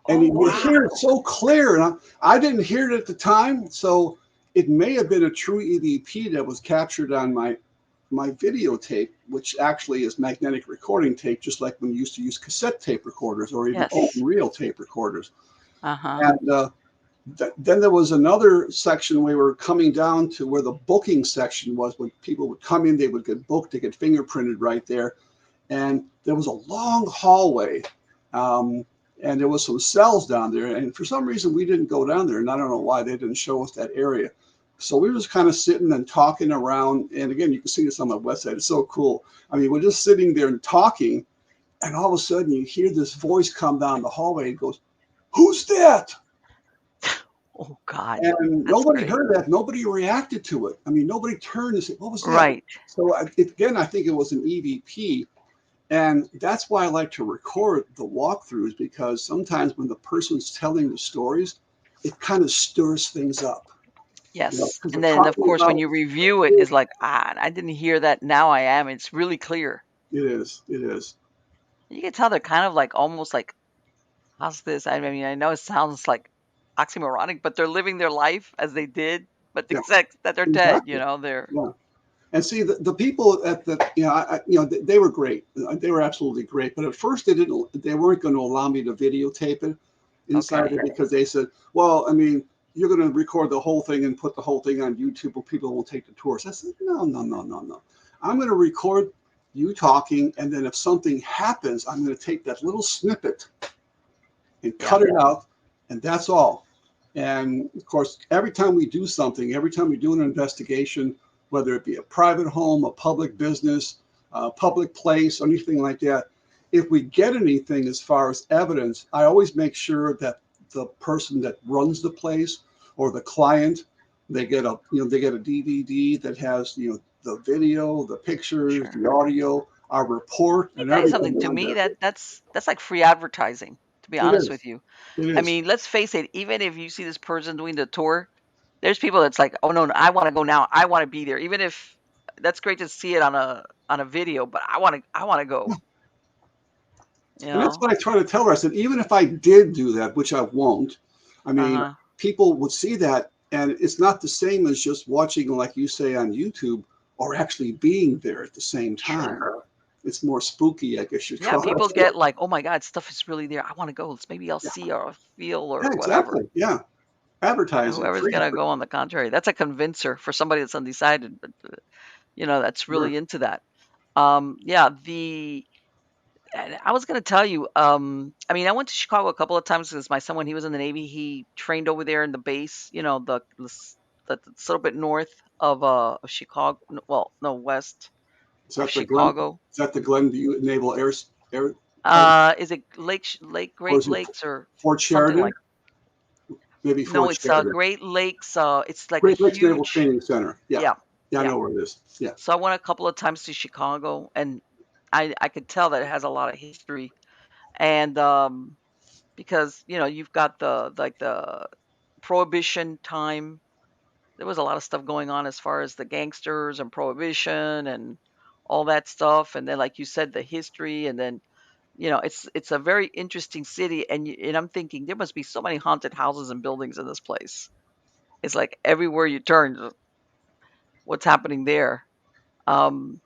And Oh, you hear wow. it so clear. And I didn't hear it at the time. So it may have been a true EVP that was captured on my my videotape, which actually is magnetic recording tape, just like when we used to use cassette tape recorders or even Yes. open reel tape recorders. Uh-huh. And then there was another section we were coming down to where the booking section was. When people would come in, they would get booked, they get fingerprinted right there. And there was a long hallway. And there was some cells down there. And for some reason, we didn't go down there. And I don't know why they didn't show us that area. So we were just kind of sitting and talking around. And again, you can see this on my website. It's so cool. I mean, we're just sitting there and talking. And all of a sudden, you hear this voice come down the hallway. It goes, "Who's that?" Oh God, And that's nobody great. heard that. Nobody reacted to it. I mean, nobody turned and said, "What was that?" Right. So again, I think it was an EVP. And that's why I like to record the walkthroughs, because sometimes when the person's telling the stories, it kind of stirs things up, Yes. because And they're then of talking course when about you review it, it's like, I didn't hear that. Now I am. It's really clear. it is, it is. You can tell they're kind of like almost like, how's this? I mean, I know it sounds like oxymoronic, but they're living their life as they did, but Yeah, except that they're dead, exactly. they're Yeah. And see, the people at the, they were great. They were absolutely great. But at first, they weren't going to allow me to videotape it inside okay. it, because they said, well, I mean, you're going to record the whole thing and put the whole thing on YouTube, or people will take the tours. I said, no, no, no, no, no. I'm going to record you talking, and then if something happens, I'm going to take that little snippet and Yeah. cut it out, and that's all. And of course, every time we do something, every time we do an investigation, whether it be a private home, a public business, a public place, anything like that, if we get anything as far as evidence, I always make sure that the person that runs the place or the client, they get a DVD that has the video, the pictures, Sure. the audio, our report, Let me and tell you everything something. To on me, there. that's like free advertising, to be It honest is. with you. It I is. mean, let's face it, even if you see this person doing the tour, there's people that's like, "Oh, no, no, I wanna go now. I wanna be there." Even if that's great to see it on a video, but I wanna go, you And that's know? what I try to tell her. I said, even if I did do that, which I won't, I mean, Uh-huh. people would see that, and it's not the same as just watching, like you say, on YouTube, or actually being there at the same time. Sure. It's more spooky, I guess you'd Yeah, call people it. get like, "Oh my god, stuff is really there. I wanna go. Let's maybe I'll Yeah, see or feel or yeah, whatever." exactly. Yeah, And advertising, whoever's free gonna go on advertising. the contrary, that's a convincer for somebody that's undecided, but, that's Sure. really into that. Yeah, and I was gonna tell you, I mean, I went to Chicago a couple of times because my son, when he was in the Navy, he trained over there in the base, that's a little bit north of Chicago. Well, no, west Is of that the Glen? Chicago. Is that the Glenview Naval Air Base, Is it Lake or Great is it Lakes or Fort something Sheridan? like? Maybe No, Fort it's Sheridan. Great Lakes. It's like a Great Lakes Naval huge. Training Center. Yeah, Yeah, yeah, I yeah. know where it is. Yeah. So I went a couple of times to Chicago, and I could tell that it has a lot of history, and because you've got the prohibition time. There was a lot of stuff going on as far as the gangsters and prohibition and all that stuff, and then like you said, the history, and then it's a very interesting city, and I'm thinking there must be so many haunted houses and buildings in this place. It's like everywhere you turn, what's happening there? Um,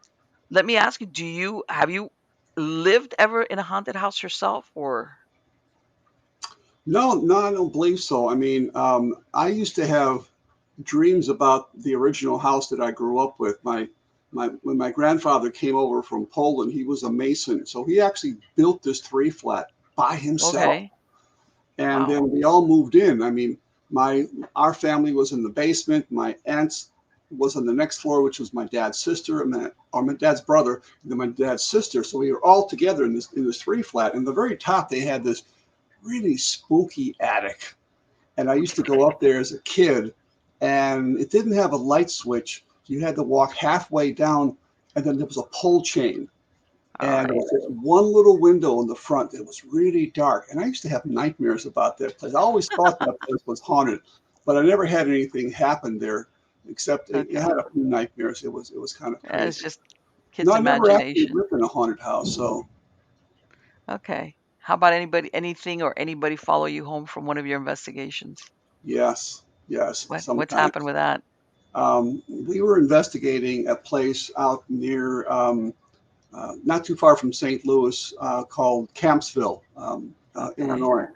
Let me ask you, have you lived ever in a haunted house yourself, or No, no, I don't believe so. I mean, I used to have dreams about the original house that I grew up with. My when my grandfather came over from Poland, he was a mason, so he actually built this three flat by himself. okay, And wow, then we all moved in. I mean, my our family was in the basement. My aunt's was on the next floor, which was my dad's sister and my dad's brother, and then my dad's sister. So we were all together in this three flat. And the very top, they had this really spooky attic. And I used to go up there as a kid, and it didn't have a light switch. You had to walk halfway down, and then there was a pole chain. all And there right, was this one little window in the front that was really dark. And I used to have nightmares about that place. I always thought that place was haunted, but I never had anything happen there, except I okay. had a few nightmares. It was kind of Yeah, it's crazy. just No, kids' I never actually imagination. lived in a haunted house. So Okay. How about anything or anybody follow you home from one of your investigations? yes, yes, What's happened sometimes. with that? We were investigating a place out near, not too far from St. Louis, called Campsville, Okay. Illinois.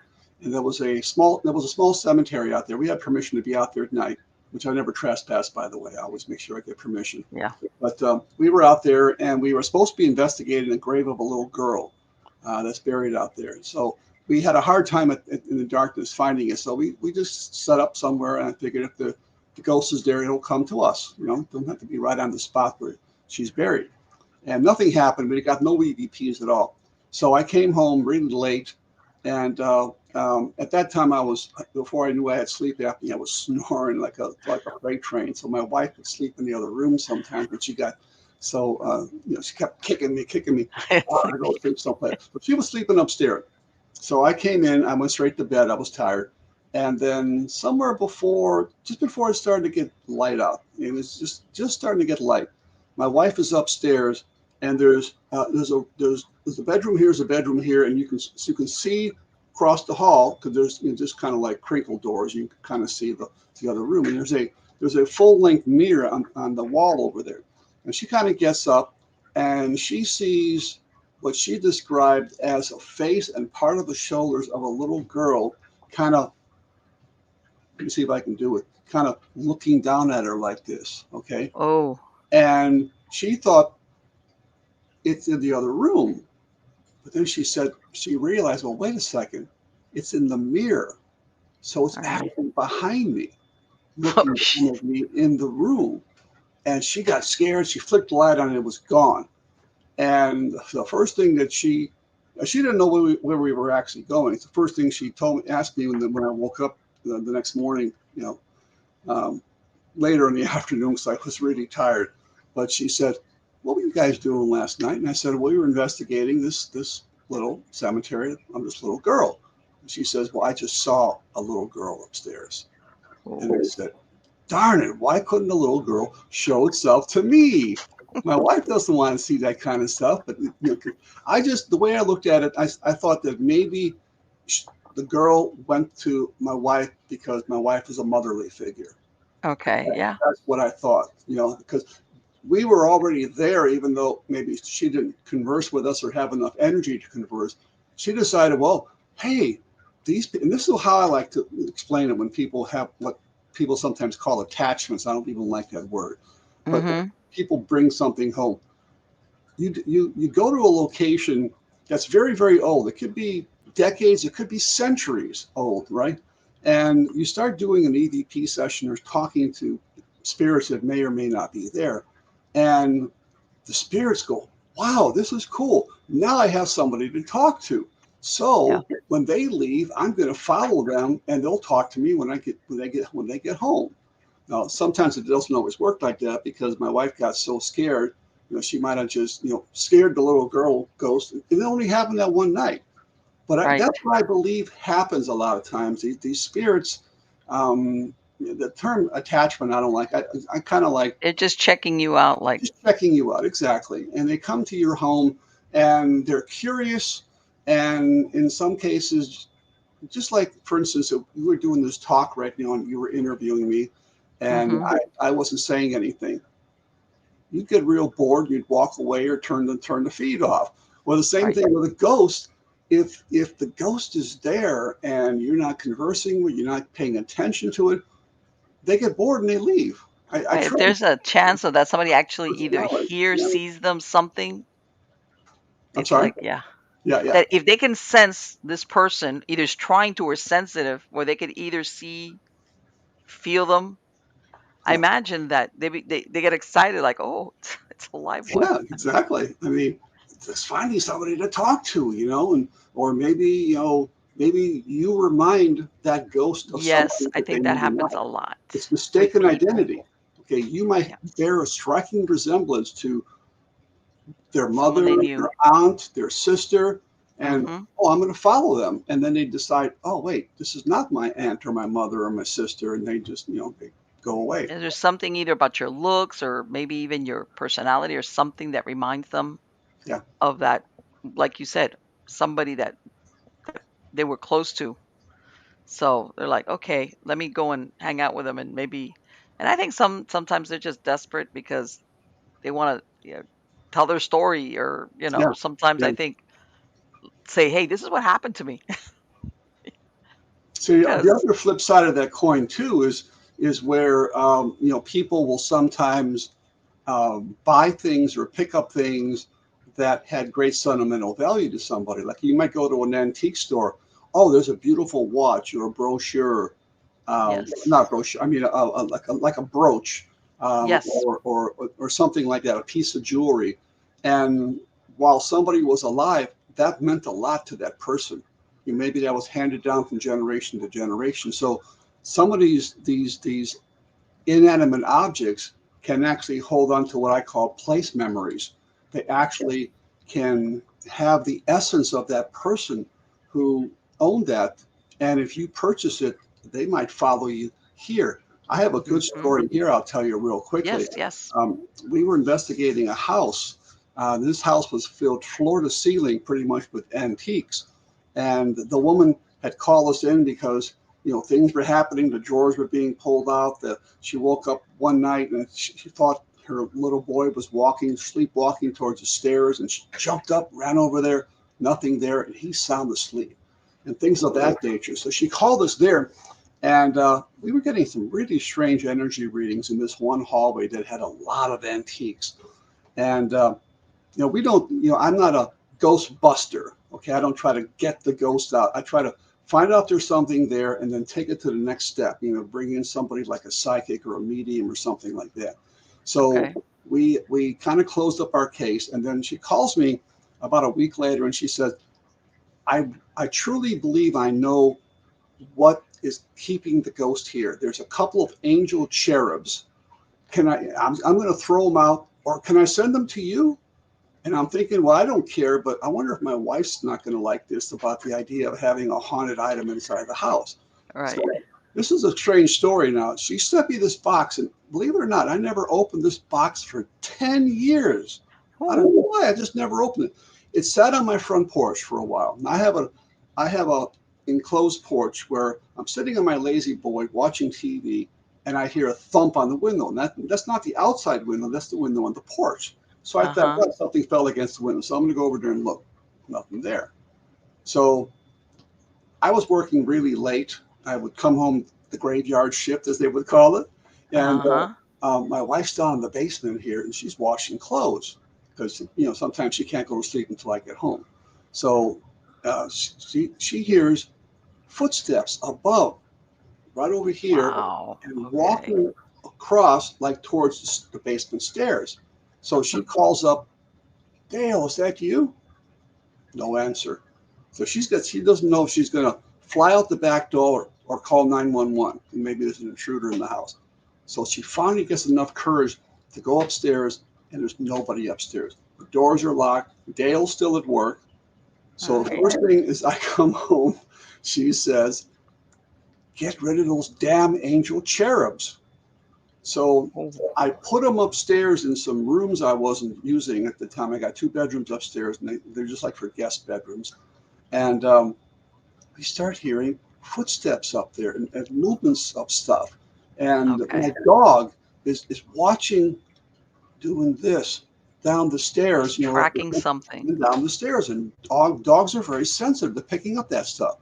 And there was a small cemetery out there. We had permission to be out there at night, which I never trespass, by the way. I always make sure I get permission. Yeah. But we were out there, and we were supposed to be investigating the grave of a little girl that's buried out there. So we had a hard time in the darkness finding it. So we just set up somewhere, and I figured if the ghost is there, it'll come to us. You know, don't have to be right on the spot where she's buried. And nothing happened. We got no EVPs at all. So I came home really late, and at that time before I knew I had sleep apnea, I was snoring like a freight train. So my wife would sleep in the other room sometimes, but she got so she kept kicking me. It's I go to sleep someplace. But she was sleeping upstairs. So I came in. I went straight to bed. I was tired. And then just before it started to get light out, it was just starting to get light. My wife is upstairs, and there's a bedroom here, there's a bedroom here, and you can see across the hall because there's just kind of like crinkle doors. You can kind of see the other room, and there's a full length mirror on the wall over there. And she kind of gets up, and she sees what she described as a face and part of the shoulders of a little girl, kind of. Let me see if I can do it. Kind of looking down at her like this, okay? Oh, And she thought it's in the other room. But then she realized, well, wait a second, it's in the mirror. So it's all right. actually behind me, Oh, looking shit. down at me in the room. And she got scared. She flicked the light on and it was gone. And the first thing that she didn't know where we were actually going. It's the first thing she asked me when I woke up the next morning, um, later in the afternoon because I was really tired. But she said, "What were you guys doing last night?" And I said, "Well, we were investigating this little cemetery of this little girl." And she says, "Well, I just saw a little girl upstairs." And I Oh. said, "Darn it! Why couldn't the little girl show itself to me?" My wife doesn't want to see that kind of stuff, but the way I looked at it, I thought that maybe the girl went to my wife because my wife is a motherly figure. Okay. Yeah. That's what I thought, because we were already there, even though maybe she didn't converse with us or have enough energy to converse. She decided, well, hey, and this is how I like to explain it when people have what people sometimes call attachments. I don't even like that word, but when Mm-hmm. people bring something home, you go to a location that's very, very old. It could be decades, it could be centuries old, right? And you start doing an EVP session or talking to spirits that may or may not be there. And the spirits go, wow, this is cool. Now I have somebody to talk to. Yeah. So when they leave, I'm going to follow them, and they'll talk to me when they get home. Now, sometimes it doesn't always work like that because my wife got so scared. She might have just scared the little girl ghost. It only happened that one night, but Right. that's what I believe happens a lot of times. These spirits, the term attachment, I don't like. I kind of like They're just checking you out, like, just checking you out, exactly. And they come to your home and they're curious. And in some cases, just like, for instance, we were doing this talk right now and you were interviewing me and mm-hmm. I wasn't saying anything. You'd get real bored, you'd walk away or turn the feed off. Well, the same Right. thing with a ghost. If the ghost is there and you're not conversing with, you're not paying attention to it, they get bored and they leave. I Right. If try there's a chance of that somebody actually either personality. hears, Yeah. sees them, something, I'm it's sorry. like, yeah. Yeah, yeah, That if they can sense this person either is trying to or sensitive, where they could either see, feel them, I yeah. imagine that they get excited, like, oh, it's a live one. Yeah, exactly. I mean, just finding somebody to talk to, and or maybe you remind that ghost of Yes, somebody I that they think that may happens not. a lot It's with mistaken people. identity. Okay, you might Yes. bear a striking resemblance to their Someone they mother, knew. their aunt, their sister, and Hmm. oh, I'm going to follow them. And then they decide, oh, wait, this is not my aunt or my mother or my sister, and they just, they go away. Is there something either about your looks or maybe even your personality or something that reminds them Yeah. of that, like you said, somebody that they were close to? So they're like, okay, let me go and hang out with them and maybe And I think sometimes they're just desperate because they want to, tell their story, or Yeah, sometimes yeah. I think say, "Hey, this is what happened to me." So the Because other flip side of that coin too is where people will sometimes buy things or pick up things that had great sentimental value to somebody. Like you might go to an antique store. Oh, there's a beautiful watch or a brochure. yes, Not brochure. I mean, like a brooch, yes, or something like that, a piece of jewelry. And while somebody was alive, that meant a lot to that person. Maybe that was handed down from generation to generation. So some of these inanimate objects can actually hold on to what I call place memories. They actually can have the essence of that person who owned that. And if you purchase it, they might follow you here. I have a good hmm story here I'll tell you real quickly. yes, yes. We were investigating a house. This house was filled floor to ceiling pretty much with antiques. And the woman had called us in because things were happening. The drawers were being pulled out. She woke up one night and she thought her little boy was sleepwalking towards the stairs, and she jumped up, ran over there, nothing there, and he's sound asleep, and things of that nature. So she called us there, and we were getting some really strange energy readings in this one hallway that had a lot of antiques. And we don't, I'm not a ghost buster. Okay. I don't try to get the ghost out. I try to find out there's something there and then take it to the next step, bring in somebody like a psychic or a medium or something like that. So Okay. we kind of closed up our case. And then she calls me about a week later and she says, I truly believe I know what is keeping the ghost here. There's a couple of angel cherubs. I'm going to throw them out, or can I send them to you? And I'm thinking, well, I don't care, but I wonder if my wife's not going to like this about the idea of having a haunted item inside the house. So Right. this is a strange story now. She sent me this box, and believe it or not, I never opened this box for 10 years. I don't Oh, know why, I just never opened it. It sat on my front porch for a while. And I have a enclosed porch where I'm sitting on my lazy boy watching TV, and I hear a thump on the window. And that's not the outside window, that's the window on the porch. So I thought, uh-huh. well, something fell against the window. So I'm going to go over there and look. Nothing there. So I was working really late. I would come home the graveyard shift, as they would call it. And Uh-huh. my wife's down in the basement here, and she's washing clothes because sometimes she can't go to sleep until I get home. So she hears footsteps above, right over here, Wow. and Okay. walking across like towards the basement stairs. So she calls up, Dale, is that you? No answer. So she doesn't know if she's going to fly out the back door or call 911. Maybe there's an intruder in the house. So she finally gets enough courage to go upstairs, and there's nobody upstairs. The doors are locked. Dale's still at work. All So the right. first thing is I come home, she says, get rid of those damn angel cherubs. So Oh, I put them upstairs in some rooms I wasn't using at the time. I got two bedrooms upstairs, and they're just like for guest bedrooms. And we start hearing footsteps up there, and movements of stuff. And my okay. dog is watching, doing this down the stairs, like Tracking something. down the stairs. And dogs are very sensitive to picking up that stuff.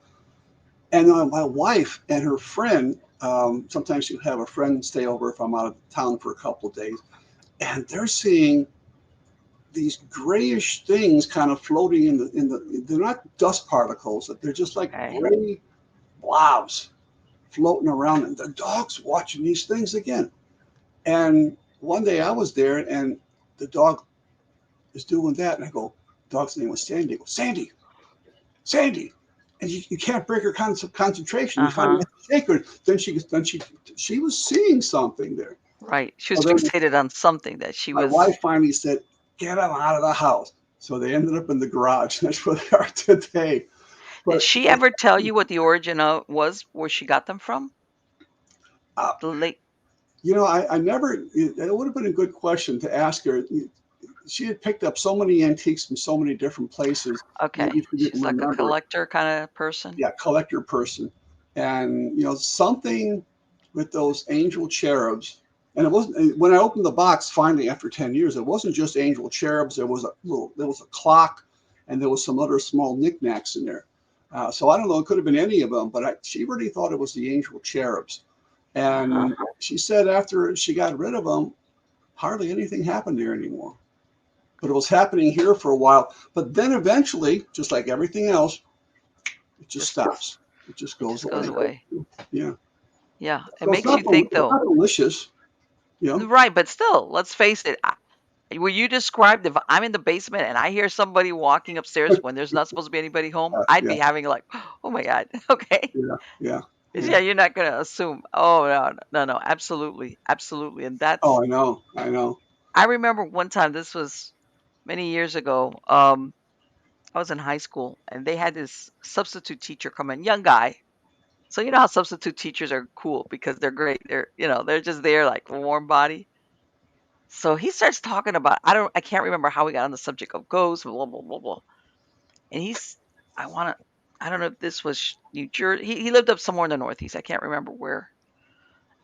And my wife and her friend, sometimes she'll have a friend stay over if I'm out of town for a couple of days, and they're seeing these grayish things kind of floating in the. They're not dust particles; they're just like Okay. gray blobs floating around, and the dog's watching these things again. And one day I was there, and the dog is doing that, and I go, dog's name was Sandy. I go, Sandy, Sandy, and you can't break her concentration. You finally Uh-huh. have to shake her. Then she was seeing something there. Right. She So was then fixated on something that she my was. wife finally said, "Get them out of the house." So they ended up in the garage. That's where they are today. Did But she ever tell you what the origin of was, where she got them from? uh, The late. I never. It would have been a good question to ask her. She had picked up so many antiques from so many different places. Okay. Maybe she didn't She's like a remember. collector kind of person. Yeah, collector person, and something with those angel cherubs. And it wasn't when I opened the box finally after 10 years. It wasn't just angel cherubs. There was a clock, and there was some other small knickknacks in there. So I don't know. It could have been any of them, but she really thought it was the angel cherubs. Uh-huh. And she said after she got rid of them, hardly anything happened there anymore. But it was happening here for a while. But then eventually, just like everything else, it just Just stops. It just it goes just goes away. away. Yeah. Yeah, it So it's makes not you think it's though. not delicious, you know. Right, but still, let's face it. Where you described, if I'm in the basement and I hear somebody walking upstairs when there's not supposed to be anybody home, I'd Yeah, be having like, oh my God, okay. yeah, yeah, 'Cause, yeah. yeah, you're not gonna assume. Oh no, no, no, absolutely, absolutely. And that's, Oh, I know, I know. I remember one time, this was many years ago. I was in high school and they had this substitute teacher come in, young guy. So you know how substitute teachers are cool because they're great. They're just there like a warm body. So he starts talking about, I can't remember how we got on the subject of ghosts, blah blah blah blah. And I want to, I don't know if this was New Jersey. He lived up somewhere in the Northeast. I can't remember where.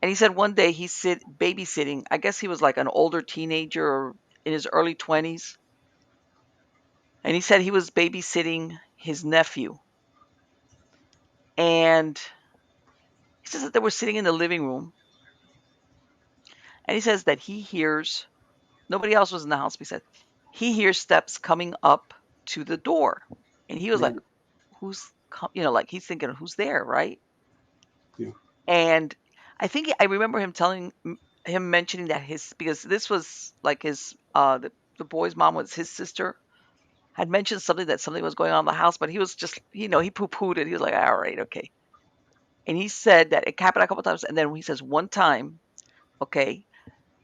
And he said one day he's babysitting. I guess he was like an older teenager or in his early 20s. And he said he was babysitting his nephew. And he says that they were sitting in the living room. And he says that he hears, nobody else was in the house, but he said he hears steps coming up to the door. And he was like, Right. like he's thinking, who's there, right? Yeah. And I remember him mentioning that because this was like the boy's mom was his sister, had mentioned something was going on in the house, but he was just, he poo-pooed it. He was like, all right, okay. And he said that it happened a couple times. And then he says one time, okay,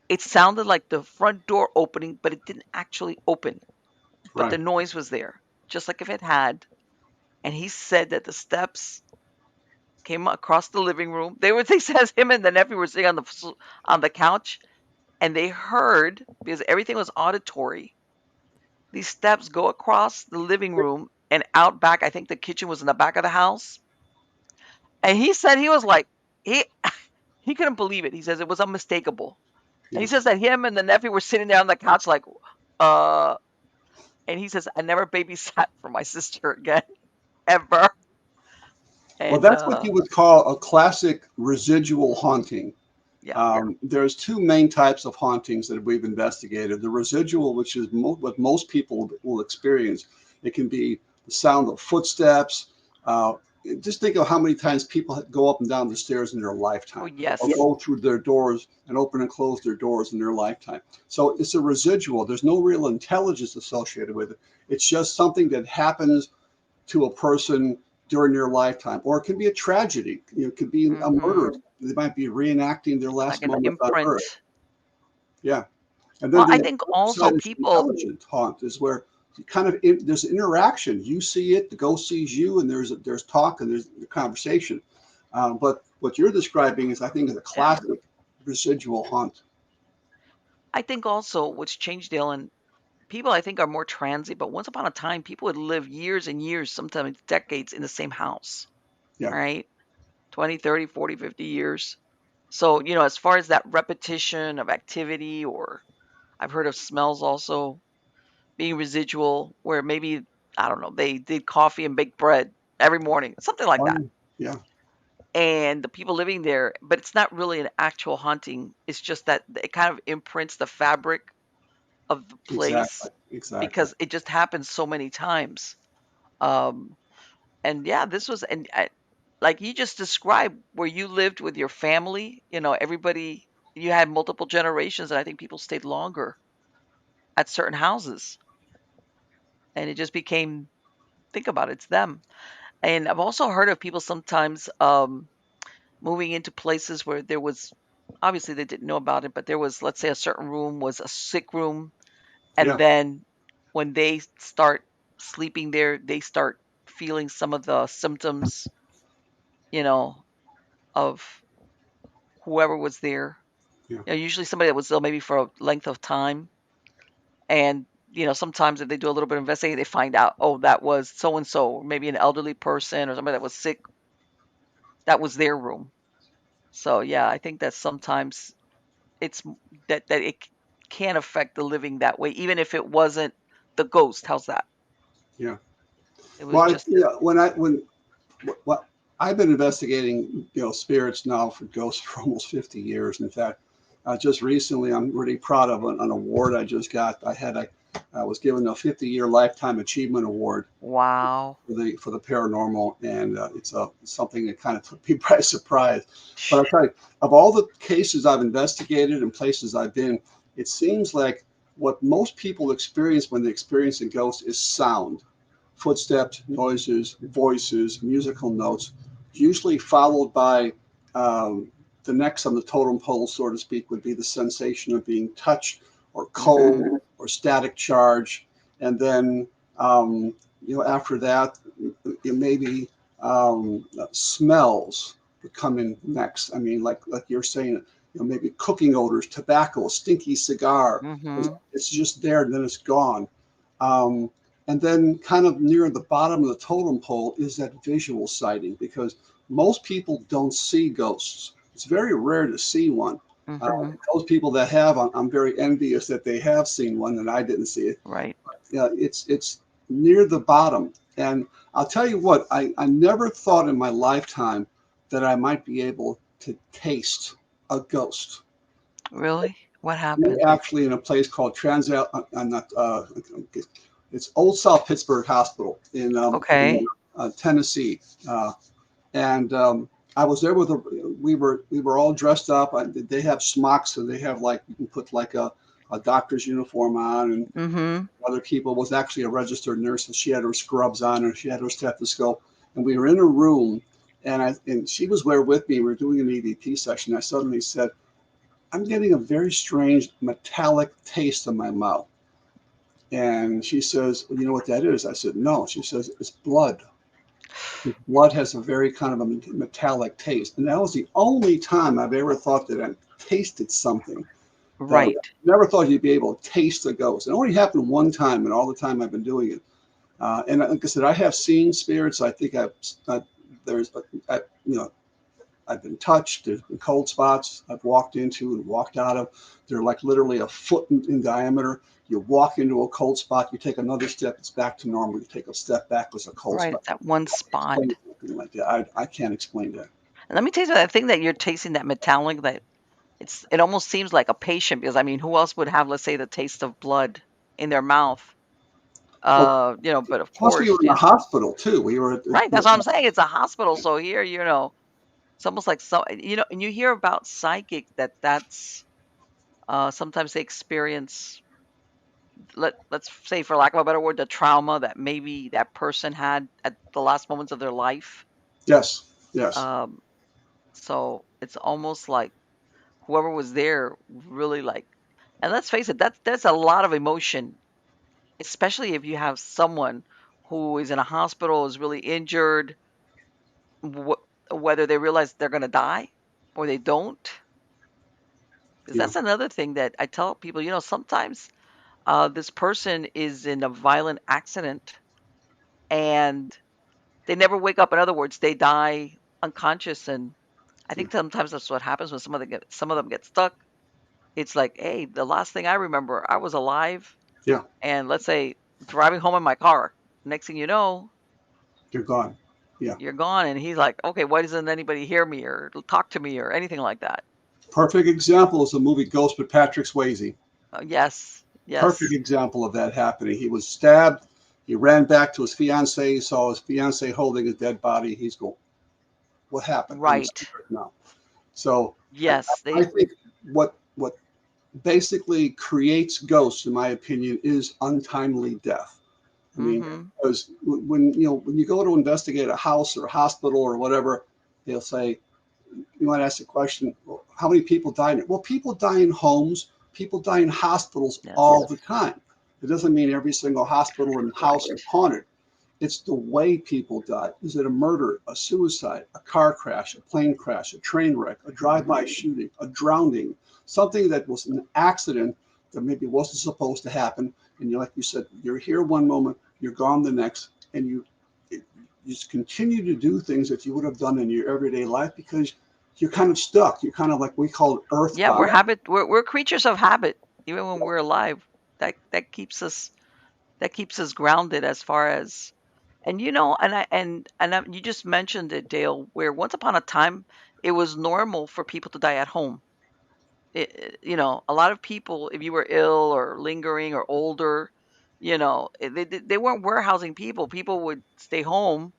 it sounded like the front door opening, but it didn't actually open. But the Right. noise was there, just like if it had. And he said that the steps came across the living room. He says him and the nephew were sitting on the couch, and they heard, because everything was auditory, these steps go across the living room and out back. I think the kitchen was in the back of the house. And he said he was like, he he couldn't believe it. He says it was unmistakable. And Yeah. he says that him and the nephew were sitting there on the couch like, uh, and he says, I never babysat for my sister again, ever. Well, And that's what you would call a classic residual haunting. yeah, There's two main types of hauntings that we've investigated. The residual, which is what most people will experience. It can be the sound of footsteps. Uh, just think of how many times people go up and down the stairs in their oh lifetime, or yes, go through their doors and open and close their doors in their lifetime. So it's a residual. There's no real intelligence associated with it. It's just something that happens to a person during their lifetime, or it can be a tragedy. It could be a hmm, murder. They might be reenacting their like last an moments on imprint. Earth. Yeah, and then Well, I the think flip also side is people, intelligent haunt, is where you kind of there's interaction. You see it, the ghost sees you, and there's talk and there's conversation. But what you're describing is, I think, is a yeah, classic residual haunt. I think also what's changed, Dylan, people I think are more transient, but once upon a time, people would live years and years, sometimes decades in the same house, Yeah, right? 20, 30, 40, 50 years. So, as far as that repetition of activity, or I've heard of smells also being residual, where maybe, I don't know, they did coffee and baked bread every morning, something like that. oh, yeah, And the people living there, but it's not really an actual haunting. It's just that it kind of imprints the fabric of the exactly, place exactly. because it just happens so many times. Um, and yeah, like you just described where you lived with your family, everybody, you had multiple generations, and I think people stayed longer at certain houses. And it just became, think about it, it's them. And I've also heard of people sometimes moving into places where there was, obviously they didn't know about it, but there was, let's say, a certain room was a sick room. And Yeah, then when they start sleeping there, they start feeling some of the symptoms, you know, of whoever was there. yeah. Usually somebody that was ill maybe for a length of time. And, sometimes if they do a little bit of investigating, they find out, oh, that was so and so, maybe an elderly person or somebody that was sick. That was their room. So yeah, I think that sometimes. it's that it can affect the living that way, even if it wasn't the ghost. How's that? Yeah. It was Well, just what I've been investigating, spirits now for ghosts for almost 50 years. In fact, just recently, I'm really proud of an award I just got. I was given a 50-year lifetime achievement award wow. for the paranormal, and it's something that kind of took me by surprise. But I tell you, of all the cases I've investigated and places I've been, it seems like what most people experience when they experience a ghost is sound, footsteps, noises, voices, musical notes, usually followed by the next on the totem pole, so to speak, would be the sensation of being touched or hmm cold or static charge. And then, after that, maybe smells would come in next. I mean, like you're saying, maybe cooking odors, tobacco, stinky cigar. hmm It's just there and then it's gone. Um, and then, kind of near the bottom of the totem pole, is that visual sighting because most people don't see ghosts. It's very rare to see one. hmm Those people that have, I'm very envious that they have seen one and I didn't see it. Right. It's near the bottom. And I'll tell you what, I never thought in my lifetime that I might be able to taste a ghost. Really? What We're happened? actually in a place called not, it's Old South Pittsburgh Hospital in Okay. Tennessee. And I was there we were all dressed up. They have smocks and they have like, you can put like a doctor's uniform on, and hmm other people was actually a registered nurse, and she had her scrubs on and she had her stethoscope, and we were in a room, and she was there with me. We were doing an EVP session. I suddenly said, I'm getting a very strange metallic taste in my mouth. And she says, well, you know what that is? I said, no. She says, it's blood. Blood has a very kind of a metallic taste. And that was the only time I've ever thought that I tasted something that I Right. never thought you'd be able to taste a ghost. It only happened one time in all the time I've been doing it. And like I said, I have seen spirits. I think there's, I, you know, I've been touched. There's been cold spots I've walked into and walked out of. They're like literally a foot in diameter. You walk into a cold spot, you take another step, it's back to normal. You take a step back, it's a cold Right. spot. It's that one I can't spot. explain something like that. I can't explain that. And let me tell you something, I think that you're tasting that metallic that it almost seems like a patient because I mean, who else would have, let's say, the taste of blood in their mouth? Well, But of plus we were course, in the hospital too. We were right. That's what I'm saying. It's a hospital, so here, it's almost like and you hear about psychic that's sometimes they experience let's say for lack of a better word the trauma that maybe that person had at the last moments of their life. yes, yes, Um, so it's almost like whoever was there really like, and let's face it, that's a lot of emotion, especially if you have someone who is in a hospital, is really injured, whether they realize they're going to die or they don't. Because yeah, that's another thing that I tell people, sometimes this person is in a violent accident and they never wake up. In other words, they die unconscious. And I yeah, think sometimes that's what happens when some of them get stuck. It's like, hey, the last thing I remember, I was alive, yeah. and let's say driving home in my car. Next thing you know, You're gone. Yeah, you're gone. And he's like, okay, why doesn't anybody hear me or talk to me or anything like that? perfect example is the movie Ghost with Patrick Swayze. Yes, Perfect yes, example of that happening. He was stabbed. He ran back to his fiancee. He saw his fiancee holding his dead body. He's going, "What happened? I'm right. scared now." So Yes, I think what basically creates ghosts, in my opinion, is untimely death. I mean, hmm because when you go to investigate a house or a hospital or whatever, they'll say, you might ask the question, well, how many people die in it? Well, people die in homes, people die in hospitals all yes, the time. It doesn't mean every single hospital and house right. is haunted. It's the way people die. Is it a murder, a suicide, a car crash, a plane crash, a train wreck, a drive-by shooting, a drowning, something that was an accident that maybe wasn't supposed to happen? And like you said, you're here one moment, you're gone the next, and you just continue to do things that you would have done in your everyday life because you're kind of stuck. You're kind of like we call it Yeah, we're earthbound. habit. We're creatures of habit. Even when we're alive, that keeps us grounded as far as. And you just mentioned it, Dale, where once upon a time it was normal for people to die at home. A lot of people, if you were ill or lingering or older, they weren't warehousing people. People would stay home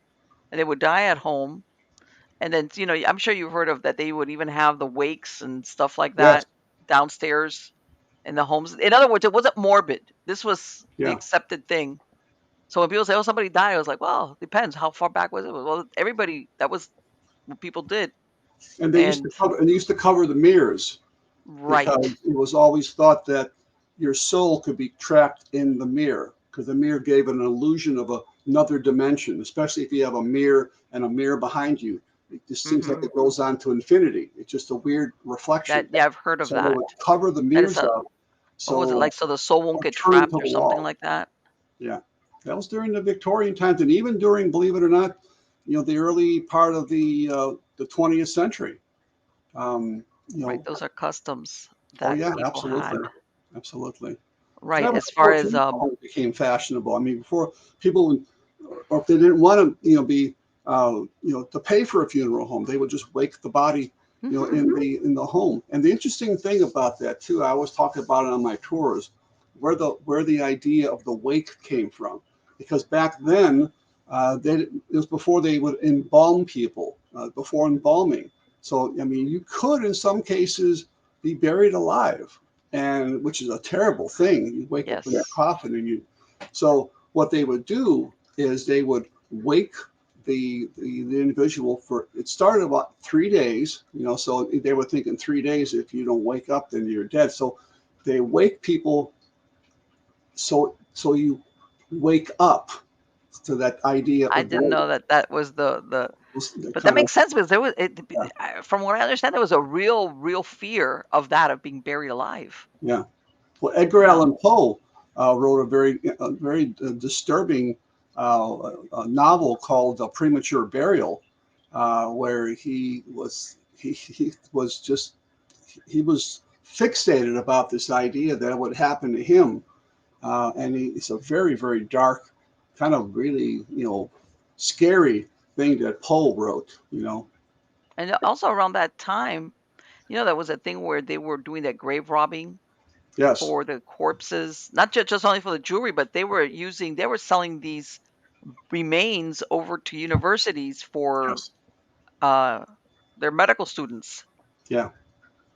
and they would die at home. And then, I'm sure you've heard of that. They would even have the wakes and stuff like Yes. that downstairs in the homes. In other words, it wasn't morbid. This was the Yeah. accepted thing. So when people say, "Oh, somebody died," I was like, "Well, depends. How far back was it?" Well, everybody, that was what people did. And And they used to cover the mirrors right. because it was always thought that your soul could be trapped in the mirror because the mirror gave an illusion of another dimension, especially if you have a mirror and a mirror behind you. It just seems like Hmm. it goes on to infinity. It's just a weird reflection. Yeah, I've heard of So they would that. cover the That is mirrors a up what was it so like? So the soul won't or get turn into trapped or the something wall. like that. Yeah, that was during the Victorian times, and even during, believe it or not, the early part of the 20th century. Um, you Right. know, Those are customs oh that yeah, people absolutely, had. absolutely. Right. That was As far before as funeral homes became fashionable. I mean, before people would, or if they didn't want to, be, to pay for a funeral home, they would just wake the body, Mhm. in the home. And the interesting thing about that too, I always talk about it on my tours, where the idea of the wake came from, because back then, it was before they would embalm people, before embalming. So I mean, you could in some cases be buried alive, and which is a terrible thing. You wake up in your Yes. coffin, so what they would do is they would wake the individual for, it started about 3 days, so they were thinking 3 days, if you don't wake up, then you're dead. So they wake people, so you wake up to that idea I of didn't know that that was the but that kind of, makes sense because there was yeah, from what I understand, there was a real fear of that, of being buried alive. yeah. Well, Edgar You know. Allan Poe wrote a very disturbing novel called Premature Burial, where he was fixated about this idea that it would happen to him, and it's a very very dark, kind of really scary thing that Poe wrote. And also around that time, there was a thing where they were doing that grave robbing Yes, for the corpses, not just only for the jewelry, but they were selling these remains over to universities for yes, uh, their medical students. yeah,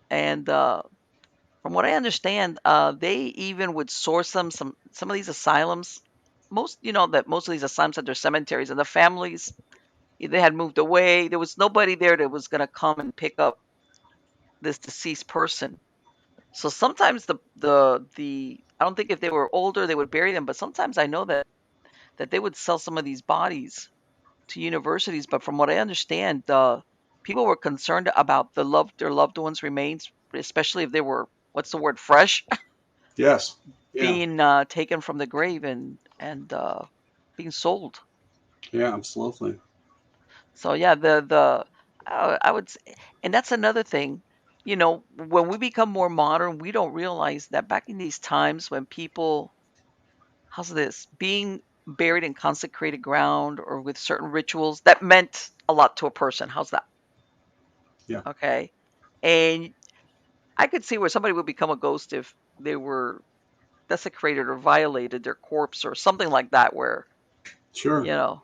And from what I understand, they even would source them some of these asylums. Most of these asylums had their cemeteries, and the families, they had moved away. There was nobody there that was going to come and pick up this deceased person. So sometimes the I don't think if they were older they would bury them, but sometimes I know that they would sell some of these bodies to universities. But from what I understand, people were concerned about their loved ones' remains, especially if they were, what's the word, fresh, yes, yeah, being taken from the grave and being sold. yeah, absolutely. So yeah, I would say, and that's another thing. When we become more modern, we don't realize that back in these times when people, how's this, being buried in consecrated ground or with certain rituals, that meant a lot to a person. How's that? Yeah, Okay. And I could see where somebody would become a ghost if they were desecrated or violated their corpse or something like that, where, sure. you know,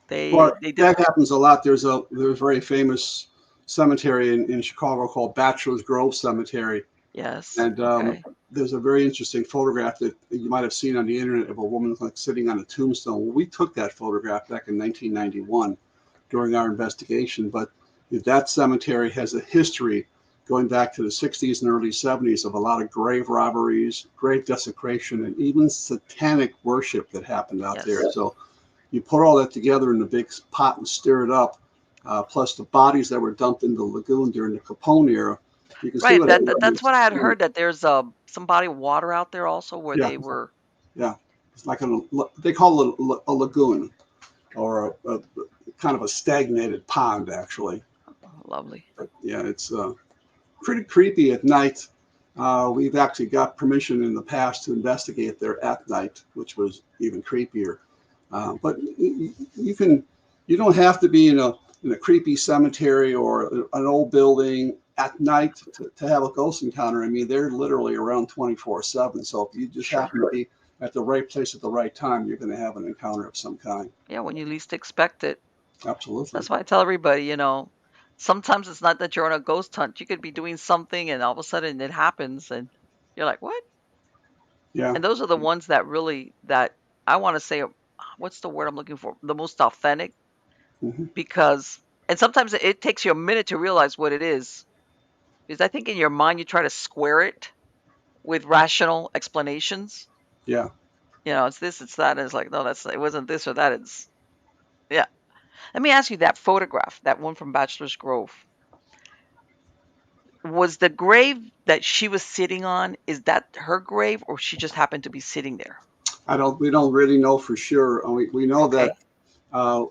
Well, they did. that happens a lot. There's a very famous cemetery in Chicago called Bachelor's Grove Cemetery, Yes. and Okay. there's a very interesting photograph that you might have seen on the internet of a woman like sitting on a tombstone. Well, we took that photograph back in 1991 during our investigation, but that cemetery has a history going back to the 60s and early 70s of a lot of grave robberies, grave desecration, and even satanic worship that happened out there. Yes. So you put all that together in a big pot and stir it up, plus the bodies that were dumped in the lagoon during the Capone era. You can see Right. what everybody That's what I had experienced. heard, that there's some body of water out there also where Yeah, they were. yeah. It's like they call it a lagoon, or a kind of a stagnated pond, actually. Lovely. But yeah, it's pretty creepy at night. We've actually got permission in the past to investigate there at night, which was even creepier. But you don't have to be in a creepy cemetery or an old building at night to have a ghost encounter. I mean, they're literally around 24/7. So if you just Sure. happen to be at the right place at the right time, you're going to have an encounter of some kind. Yeah, when you least expect it. Absolutely. That's why I tell everybody, sometimes it's not that you're on a ghost hunt. You could be doing something and all of a sudden it happens and you're like, what? Yeah. And those are the ones that really, that I want to say, what's the word I'm looking for? The most authentic, Hmm. because, and sometimes it takes you a minute to realize what it is. Because I think in your mind, you try to square it with rational explanations. Yeah. It's this, it's that. And it's like, no, it wasn't this or that. Yeah. Let me ask you, that photograph, that one from Bachelor's Grove, was the grave that she was sitting on, is that her grave or she just happened to be sitting there? We don't really know for sure. We know that Okay. uh,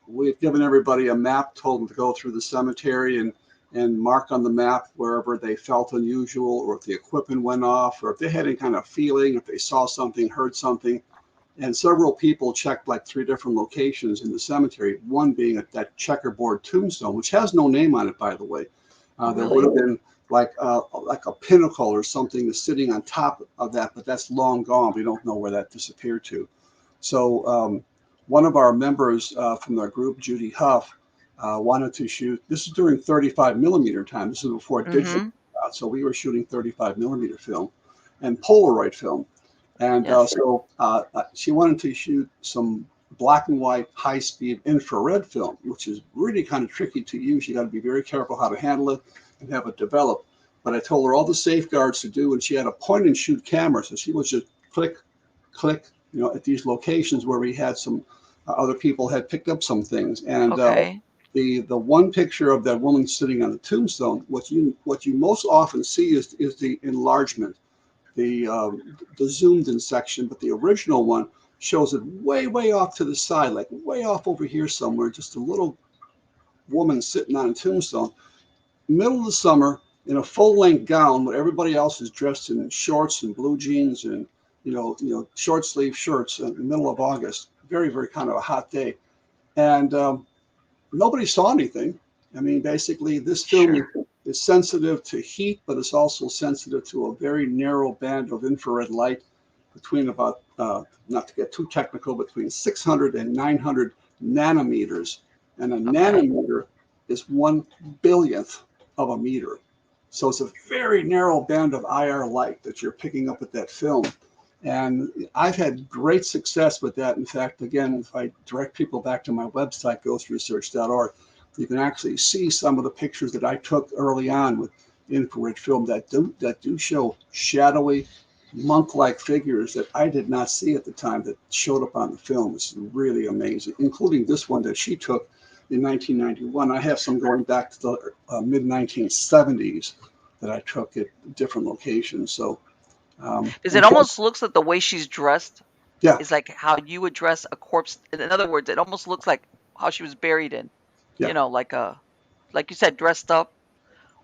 we've given everybody a map, told them to go through the cemetery and mark on the map wherever they felt unusual, or if the equipment went off, or if they had any kind of feeling, if they saw something, heard something. And several people checked like 3 different locations in the cemetery, one being at that checkerboard tombstone, which has no name on it, by the way. Oh, There would really? have been like a pinnacle or something sitting on top of that, but that's long gone. We don't know where that disappeared to. So one of our members from our group, Judy Huff, wanted to shoot. This is during 35 millimeter time. This is before digital. Mm-hmm. So we were shooting 35 millimeter film and Polaroid film. And Yes. she wanted to shoot some black and white high speed infrared film, which is really kind of tricky to use. You got to be very careful how to handle it and have it develop. But I told her all the safeguards to do, and she had a point and shoot camera. So she was just click, click, at these locations where we had some other people had picked up some things. And Okay. the one picture of that woman sitting on the tombstone, what you most often see is the enlargement, the zoomed in section, but the original one shows it way off to the side, like way off over here somewhere, just a little woman sitting on a tombstone, middle of the summer in a full length gown, where everybody else is dressed in shorts and blue jeans and short sleeve shirts in the middle of August, very kind of a hot day, and nobody saw anything. I mean, basically, this film Sure. is sensitive to heat, but it's also sensitive to a very narrow band of infrared light between about, not to get too technical, between 600 and 900 nanometers. And a Okay. nanometer is 1 billionth of a meter. So it's a very narrow band of IR light that you're picking up with that film. And I've had great success with that. In fact, again, if I direct people back to my website, ghostresearch.org, you can actually see some of the pictures that I took early on with infrared film that do show shadowy, monk-like figures that I did not see at the time that showed up on the film. It's really amazing, including this one that she took in 1991. I have some going back to the mid-1970s that I took at different locations. So, Because it and almost looks like the way she's dressed yeah, is like how you would dress a corpse. In other words, it almost looks like how she was buried in, yeah. like you said, dressed up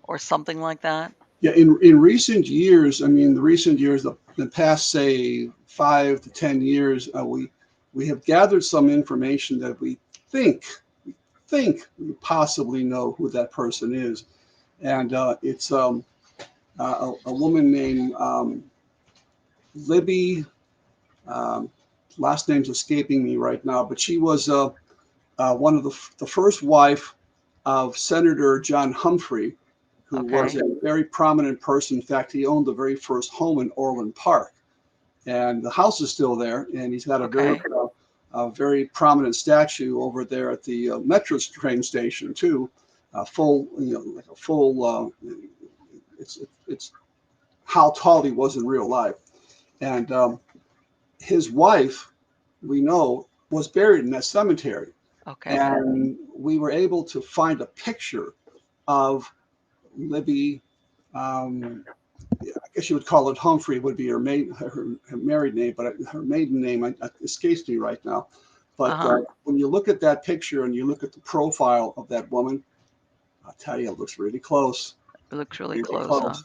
or something like that. Yeah, in recent years, I mean, the past, say, 5 to 10 years, we have gathered some information that we think we possibly know who that person is, and it's a woman named Libby. Um, Last name's escaping me right now, but she was one of the first wife of Senator John Humphrey, who was Okay. a very prominent person. In fact, he owned the very first home in Orland Park, and the house is still there. And he's got Okay. a very prominent statue over there at the metro train station too. Full, like a full. It's how tall he was in real life, and his wife, we know, was buried in that cemetery. Okay. And we were able to find a picture of Libby. I guess you would call it Humphrey, would be her married name, but her maiden name escapes me right now. But Uh-huh. when you look at that picture and you look at the profile of that woman, I'll tell you, it looks really close, It looks really really close, huh? close.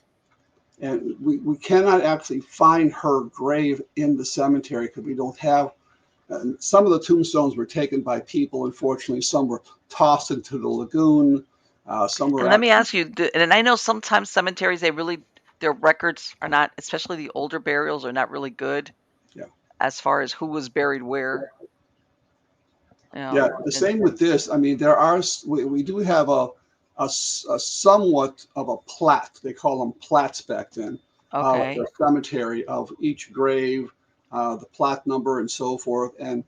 And we cannot actually find her grave in the cemetery because we don't have. Some of the tombstones were taken by people. Unfortunately, some were tossed into the lagoon. Some were And let me actually, ask you, and I know sometimes cemeteries, their records are not, especially the older burials, are not really good yeah, as far as who was buried where, yeah. The and same with this. I mean, there are we do have a somewhat of a plat. They call them plats back then. okay, The cemetery of each grave, the plat number, and so forth. And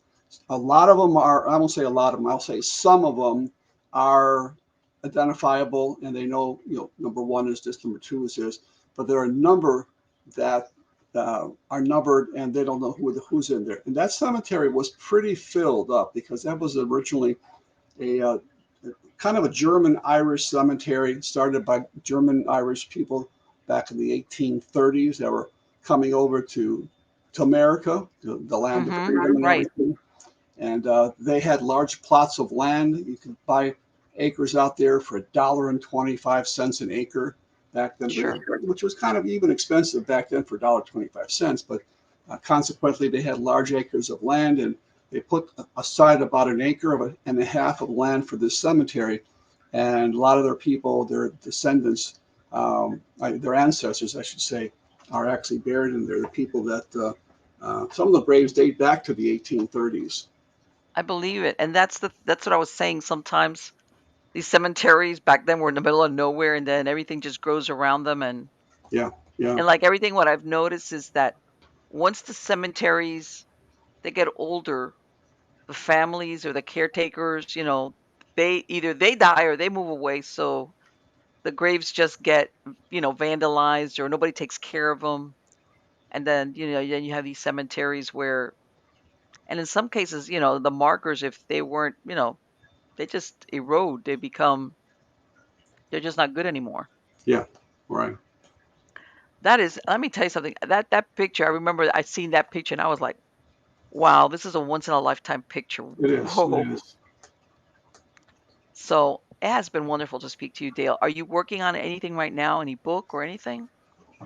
a lot of them are. I won't say a lot of them. I'll say some of them are identifiable, and they know. Number one is this. Number two is this. But there are a number that are numbered, and they don't know who's in there. And that cemetery was pretty filled up because that was originally a kind of a German Irish cemetery started by German Irish people back in the 1830s that were coming over to America, the land of freedom and right, everything. And they had large plots of land. You could buy acres out there for $1.25 an acre back then, sure. which was kind of even expensive back then for $1.25. But consequently, they had large acres of land, and they put aside about an acre and a half of land for this cemetery. And a lot of their people, their descendants, their ancestors, I should say, are actually buried in there. The people that some of the graves date back to the 1830s. I believe it, and that's what I was saying. Sometimes these cemeteries back then were in the middle of nowhere, and then everything just grows around them, Yeah, yeah, and like everything, what I've noticed is that once the cemeteries they get older, the families or the caretakers, they die or they move away, so the graves just get vandalized or nobody takes care of them, and then you have these cemeteries where, and in some cases, the markers, if they weren't, they just erode, they're just not good anymore. yeah, right. That is, let me tell you something. That picture, I remember I seen that picture and I was like, wow, this is a once in a lifetime picture. It is. It Whoa. is. So it has been wonderful to speak to you, Dale. Are you working on anything right now? Any book or anything?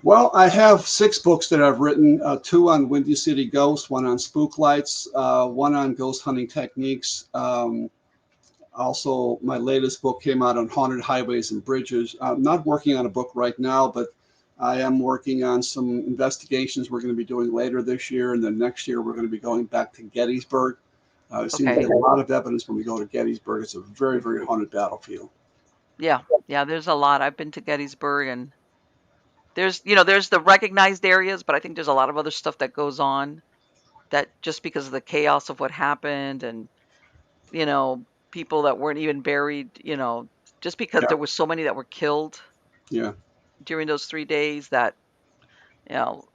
Well, I have 6 books that I've written, 2 on Windy City Ghosts, one on spook lights, one on ghost hunting techniques. Also, my latest book came out on haunted highways and bridges. I'm not working on a book right now, but I am working on some investigations we're going to be doing later this year. And then next year, we're going to be going back to Gettysburg. There seems to be Okay. a lot of evidence when we go to Gettysburg. It's a very, very haunted battlefield. Yeah. Yeah, there's a lot. I've been to Gettysburg, and there's the recognized areas, but I think there's a lot of other stuff that goes on that just because of the chaos of what happened, and you know, people that weren't even buried, just because Yeah, there were so many that were killed yeah. during those 3 days that, you know,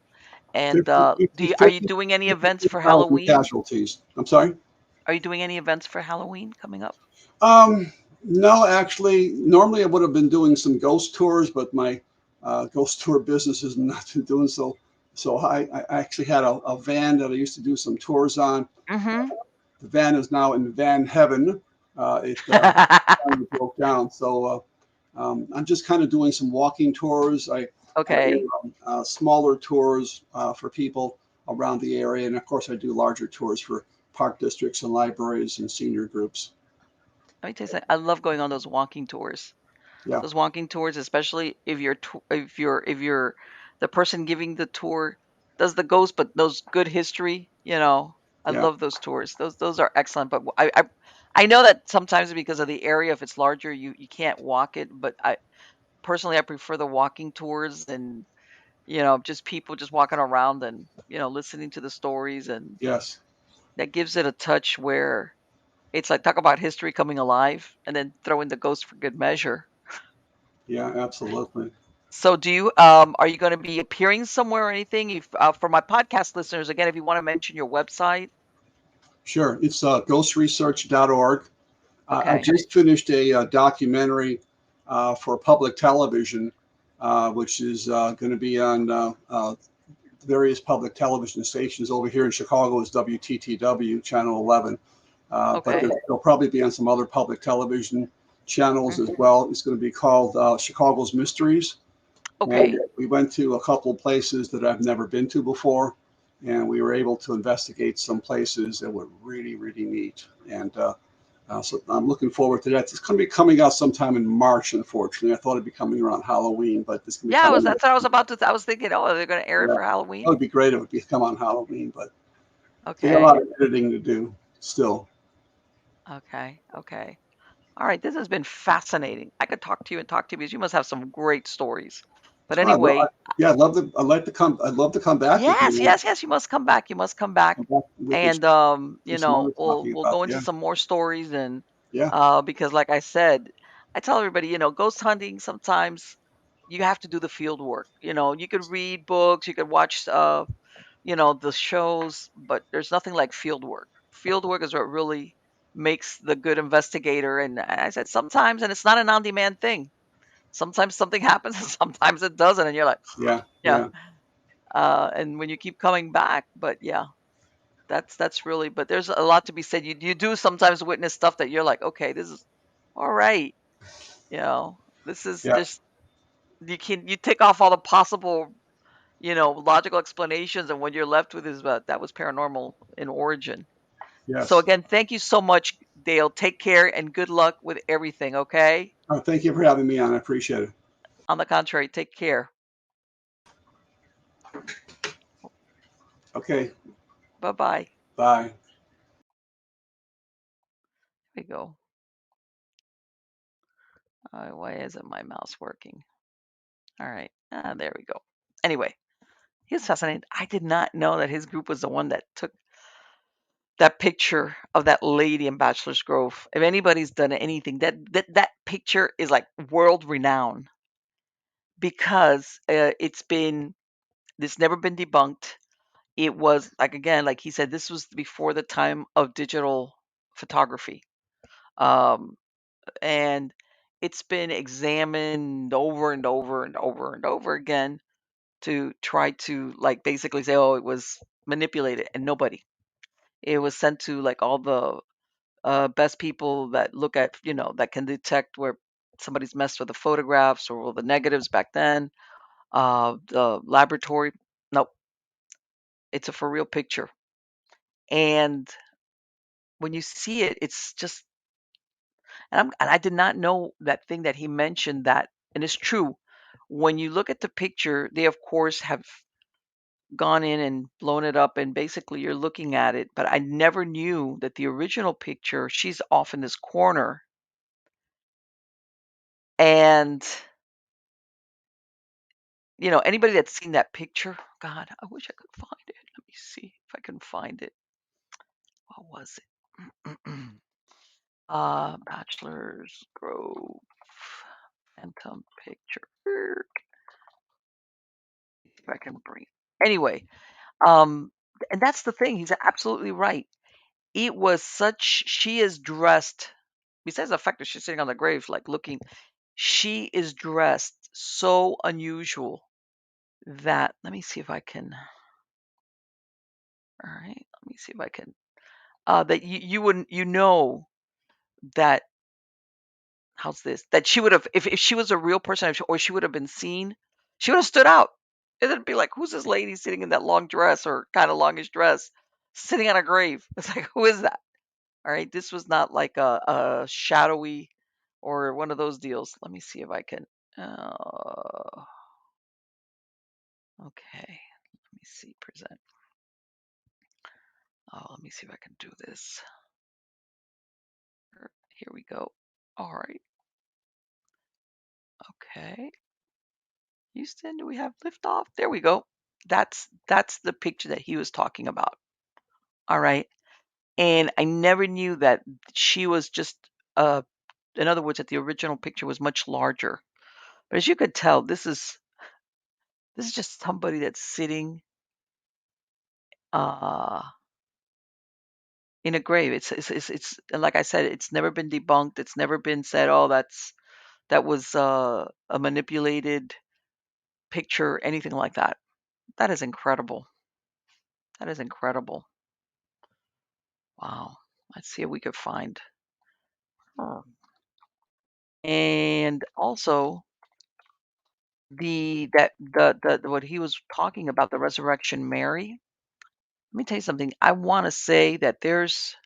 and 50, are you doing any events for 50,000 Halloween? casualties. I'm sorry? Are you doing any events for Halloween coming up? Um, no, actually, normally I would have been doing some ghost tours, but my ghost tour business has not been doing so. So I actually had a van that I used to do some tours on. Mm-hmm. The van is now in van heaven. It finally broke down. So I'm just kind of doing some walking tours. I do Okay. smaller tours for people around the area. And of course, I do larger tours for park districts and libraries and senior groups. Let me tell you something. I love going on those walking tours. Yeah, Those walking tours, especially if you're the person giving the tour does the ghost, but knows good history. I yeah. love those tours. Those are excellent. But I know that sometimes because of the area, if it's larger, you can't walk it. But I personally, I prefer the walking tours, and just people just walking around and listening to the stories, and Yes. that gives it a touch where it's like talk about history coming alive, and then throw in the ghost for good measure. Yeah, absolutely. So are you going to be appearing somewhere or anything? If for my podcast listeners, again, if you want to mention your website. Sure. It's ghostresearch.org. I Okay. just finished a documentary for public television, which is going to be on various public television stations. Over here in Chicago is WTTW, Channel 11. But Okay. they'll probably be on some other public television channels as Mhm. well. It's going to be called Chicago's Mysteries. And Okay. we went to a couple of places that I've never been to before, and we were able to investigate some places that were really, really neat. And so I'm looking forward to that. It's going to be coming out sometime in March, unfortunately. I thought it'd be coming around Halloween, but it's going to be Yeah, coming out. that's what I was about to I was thinking, oh, they're gonna air it Yeah, for that Halloween. would be great if it would be come on Halloween, but they got a lot Okay. of editing to do still. Okay. Okay. All right. This has been fascinating. I could talk to you and talk to you because you must have some great stories. But I, lo- I, anyway, yeah, I'd love to. I'd like to come. I'd love to come back with yes, you. yes, yes, you must come back. You must come back. Come back with And do some other talking we'll about. go into Yeah, some more stories and yeah, because like I said, I tell everybody, ghost hunting sometimes you have to do the field work. You could read books, you could watch the shows, but there's nothing like field work. Field work is what really makes the good investigator. And I said sometimes, and it's not an on-demand thing. Sometimes something happens and sometimes it doesn't, and you're like, yeah, yeah. yeah, And when you keep coming back, but yeah, that's really. But there's a lot to be said. You do sometimes witness stuff that you're like, okay, this is all right. You know, this is yeah. just you take off all the possible logical explanations, and what you're left with is that was paranormal in origin. So Yes. again, thank you so much, Dale. Take care and good luck with everything. Okay. Thank you for having me on. I appreciate it. On the contrary, take care. Okay. Bye bye. Bye. Here we go. Why isn't my mouse working? All right. There we go. Anyway, he was fascinating. I did not know that his group was the one that took that picture of that lady in Bachelor's Grove. If anybody's done anything, that picture is like world renowned because it's never been debunked. It was like again, like he said, this was before the time of digital photography, um, and it's been examined over and over and over and over again to try to like basically say, oh, it was manipulated, and nobody. It was sent to like all the best people that look at, that can detect where somebody's messed with the photographs or the negatives back then. The laboratory, nope, it's a for real picture. And when you see it, it's just, and I did not know that thing that he mentioned that, and it's true. When you look at the picture, they of course have gone in and blown it up, and basically you're looking at it. But I never knew that the original picture, she's off in this corner, and anybody that's seen that picture, God, I wish I could find it. Let me see if I can find it. What was it? Bachelor's Grove Phantom picture. If I can bring. Anyway, um, and that's the thing. He's absolutely right. It was such. She is dressed. Besides the fact that she's sitting on the grave, like looking, she is dressed so unusual that. Let me see if I can. All right. Let me see if I can. That you wouldn't that how's this that she would have if she was a real person or she would have been seen, she would have stood out. It'd be like, who's this lady sitting in that long dress or kind of longish dress sitting on a grave? It's like, who is that? All right, this was not like a shadowy or one of those deals. Let me see if I can. uh, okay, let me see, present. Let me see if I can do this. Here we go. All right. Okay. Houston, do we have liftoff? There we go. That's the picture that he was talking about. All right. And I never knew that she was just uh in other words that the original picture was much larger. But as you could tell, this is just somebody that's sitting uh in a grave. It's and like I said, it's never been debunked. It's never been said, oh, that was a manipulated picture, anything like that. That is incredible. That is incredible. Wow. Let's see if we could find. Oh, And also the what he was talking about, the resurrection Mary. Let me tell you something. I want to say that there's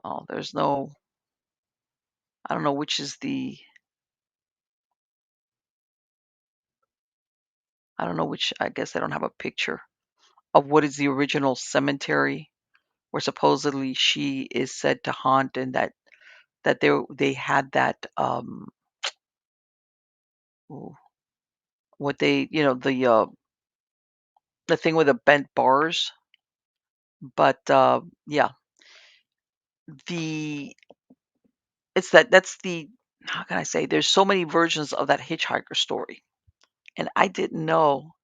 no, I don't know which is the, I don't know which, I guess I don't have a picture of what is the original cemetery where supposedly she is said to haunt, and that they had that ooh, what they, the thing with the bent bars. But yeah, the it's that's the, how can I say, there's so many versions of that hitchhiker story. And I didn't know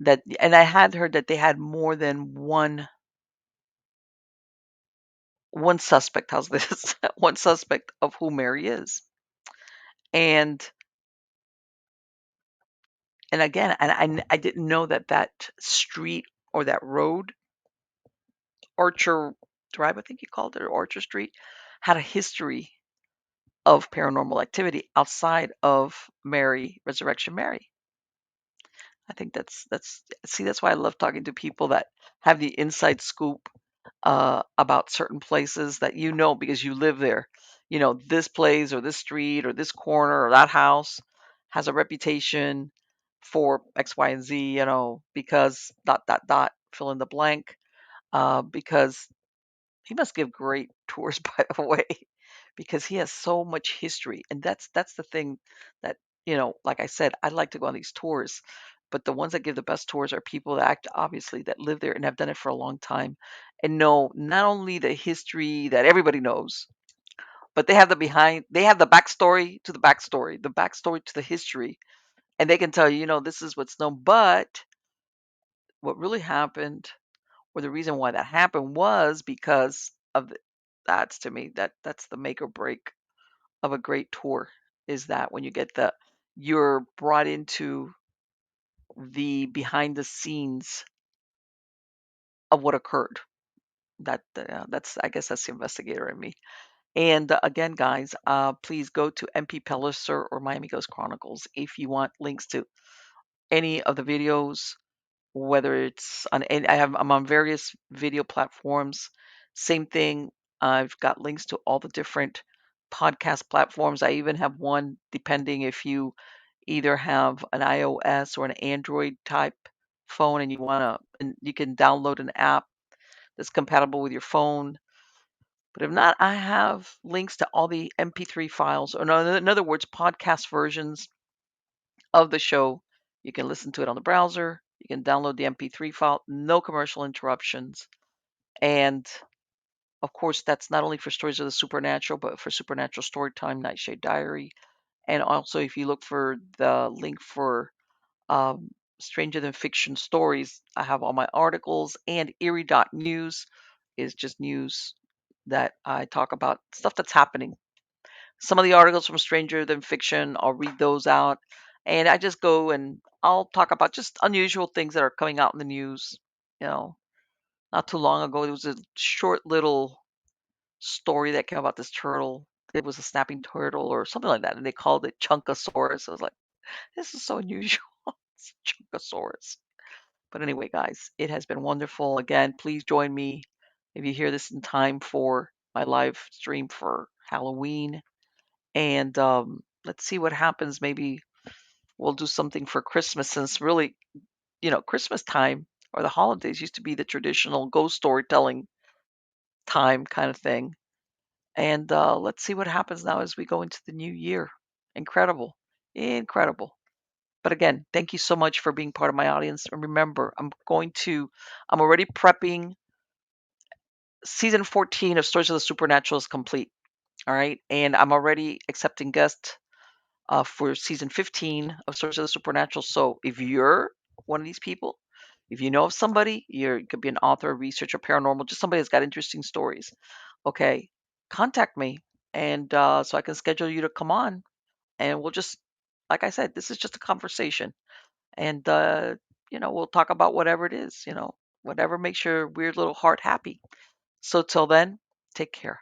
that, and I had heard that they had more than one suspect. How's this? One suspect of who Mary is. And again, I didn't know that that street or that road, Archer Drive, I think you called it, or Archer Street, had a history of paranormal activity outside of Mary, Resurrection Mary. I think that's see, that's why I love talking to people that have the inside scoop about certain places that because you live there. This place or this street or this corner or that house has a reputation for X, Y, and Z. Because dot dot dot, fill in the blank. Because he must give great tours, by the way, because he has so much history, and that's the thing that, like I said, I'd like to go on these tours, but the ones that give the best tours are people that act obviously that live there and have done it for a long time, and know not only the history that everybody knows, but they have the backstory to the backstory, the backstory to the history, and they can tell you, this is what's known, but what really happened, or the reason why that happened, was because of that's, to me, that's the make or break of a great tour, is that when you're brought into the behind the scenes of what occurred. That's, I guess, that's the investigator in me. And again, guys, please go to MP Pellicer or Miami Ghost Chronicles if you want links to any of the videos, whether it's on, and I'm on various video platforms. Same thing. I've got links to all the different podcast platforms. I even have one, depending if you either have an iOS or an Android type phone and and you can download an app that's compatible with your phone. But if not, I have links to all the MP3 files, or in other words, podcast versions of the show. You can listen to it on the browser. You can download the MP3 file, no commercial interruptions. And of course, that's not only for Stories of the Supernatural, but for Supernatural Storytime, Nightshade Diary. And also, if you look for the link for um, Stranger Than Fiction Stories, I have all my articles, and Eerie.news is just news that I talk about stuff that's happening. Some of the articles from Stranger Than Fiction, I'll read those out. And I just go and I'll talk about just unusual things that are coming out in the news. You know, not too long ago, there was a short little story that came about this turtle. It was a snapping turtle or something like that, and they called it Chunkosaurus. I was like, this is so unusual. It's Chunkosaurus. But anyway, guys, it has been wonderful. Again, please join me if you hear this in time for my live stream for Halloween. And let's see what happens. Maybe we'll do something for Christmas, since really, Christmas time or the holidays used to be the traditional ghost storytelling time kind of thing. And let's see what happens now as we go into the new year. Incredible. Incredible. But again, thank you so much for being part of my audience. And remember, I'm already prepping. Season 14 of Stories of the Supernatural is complete. All right. And I'm already accepting guests for season 15 of Stories of the Supernatural. So if you're one of these people, if you know of somebody, you could be an author, researcher, paranormal, just somebody that's got interesting stories. Okay. Contact me. And so I can schedule you to come on. And we'll just, like I said, this is just a conversation. And, we'll talk about whatever it is, whatever makes your weird little heart happy. So till then, take care.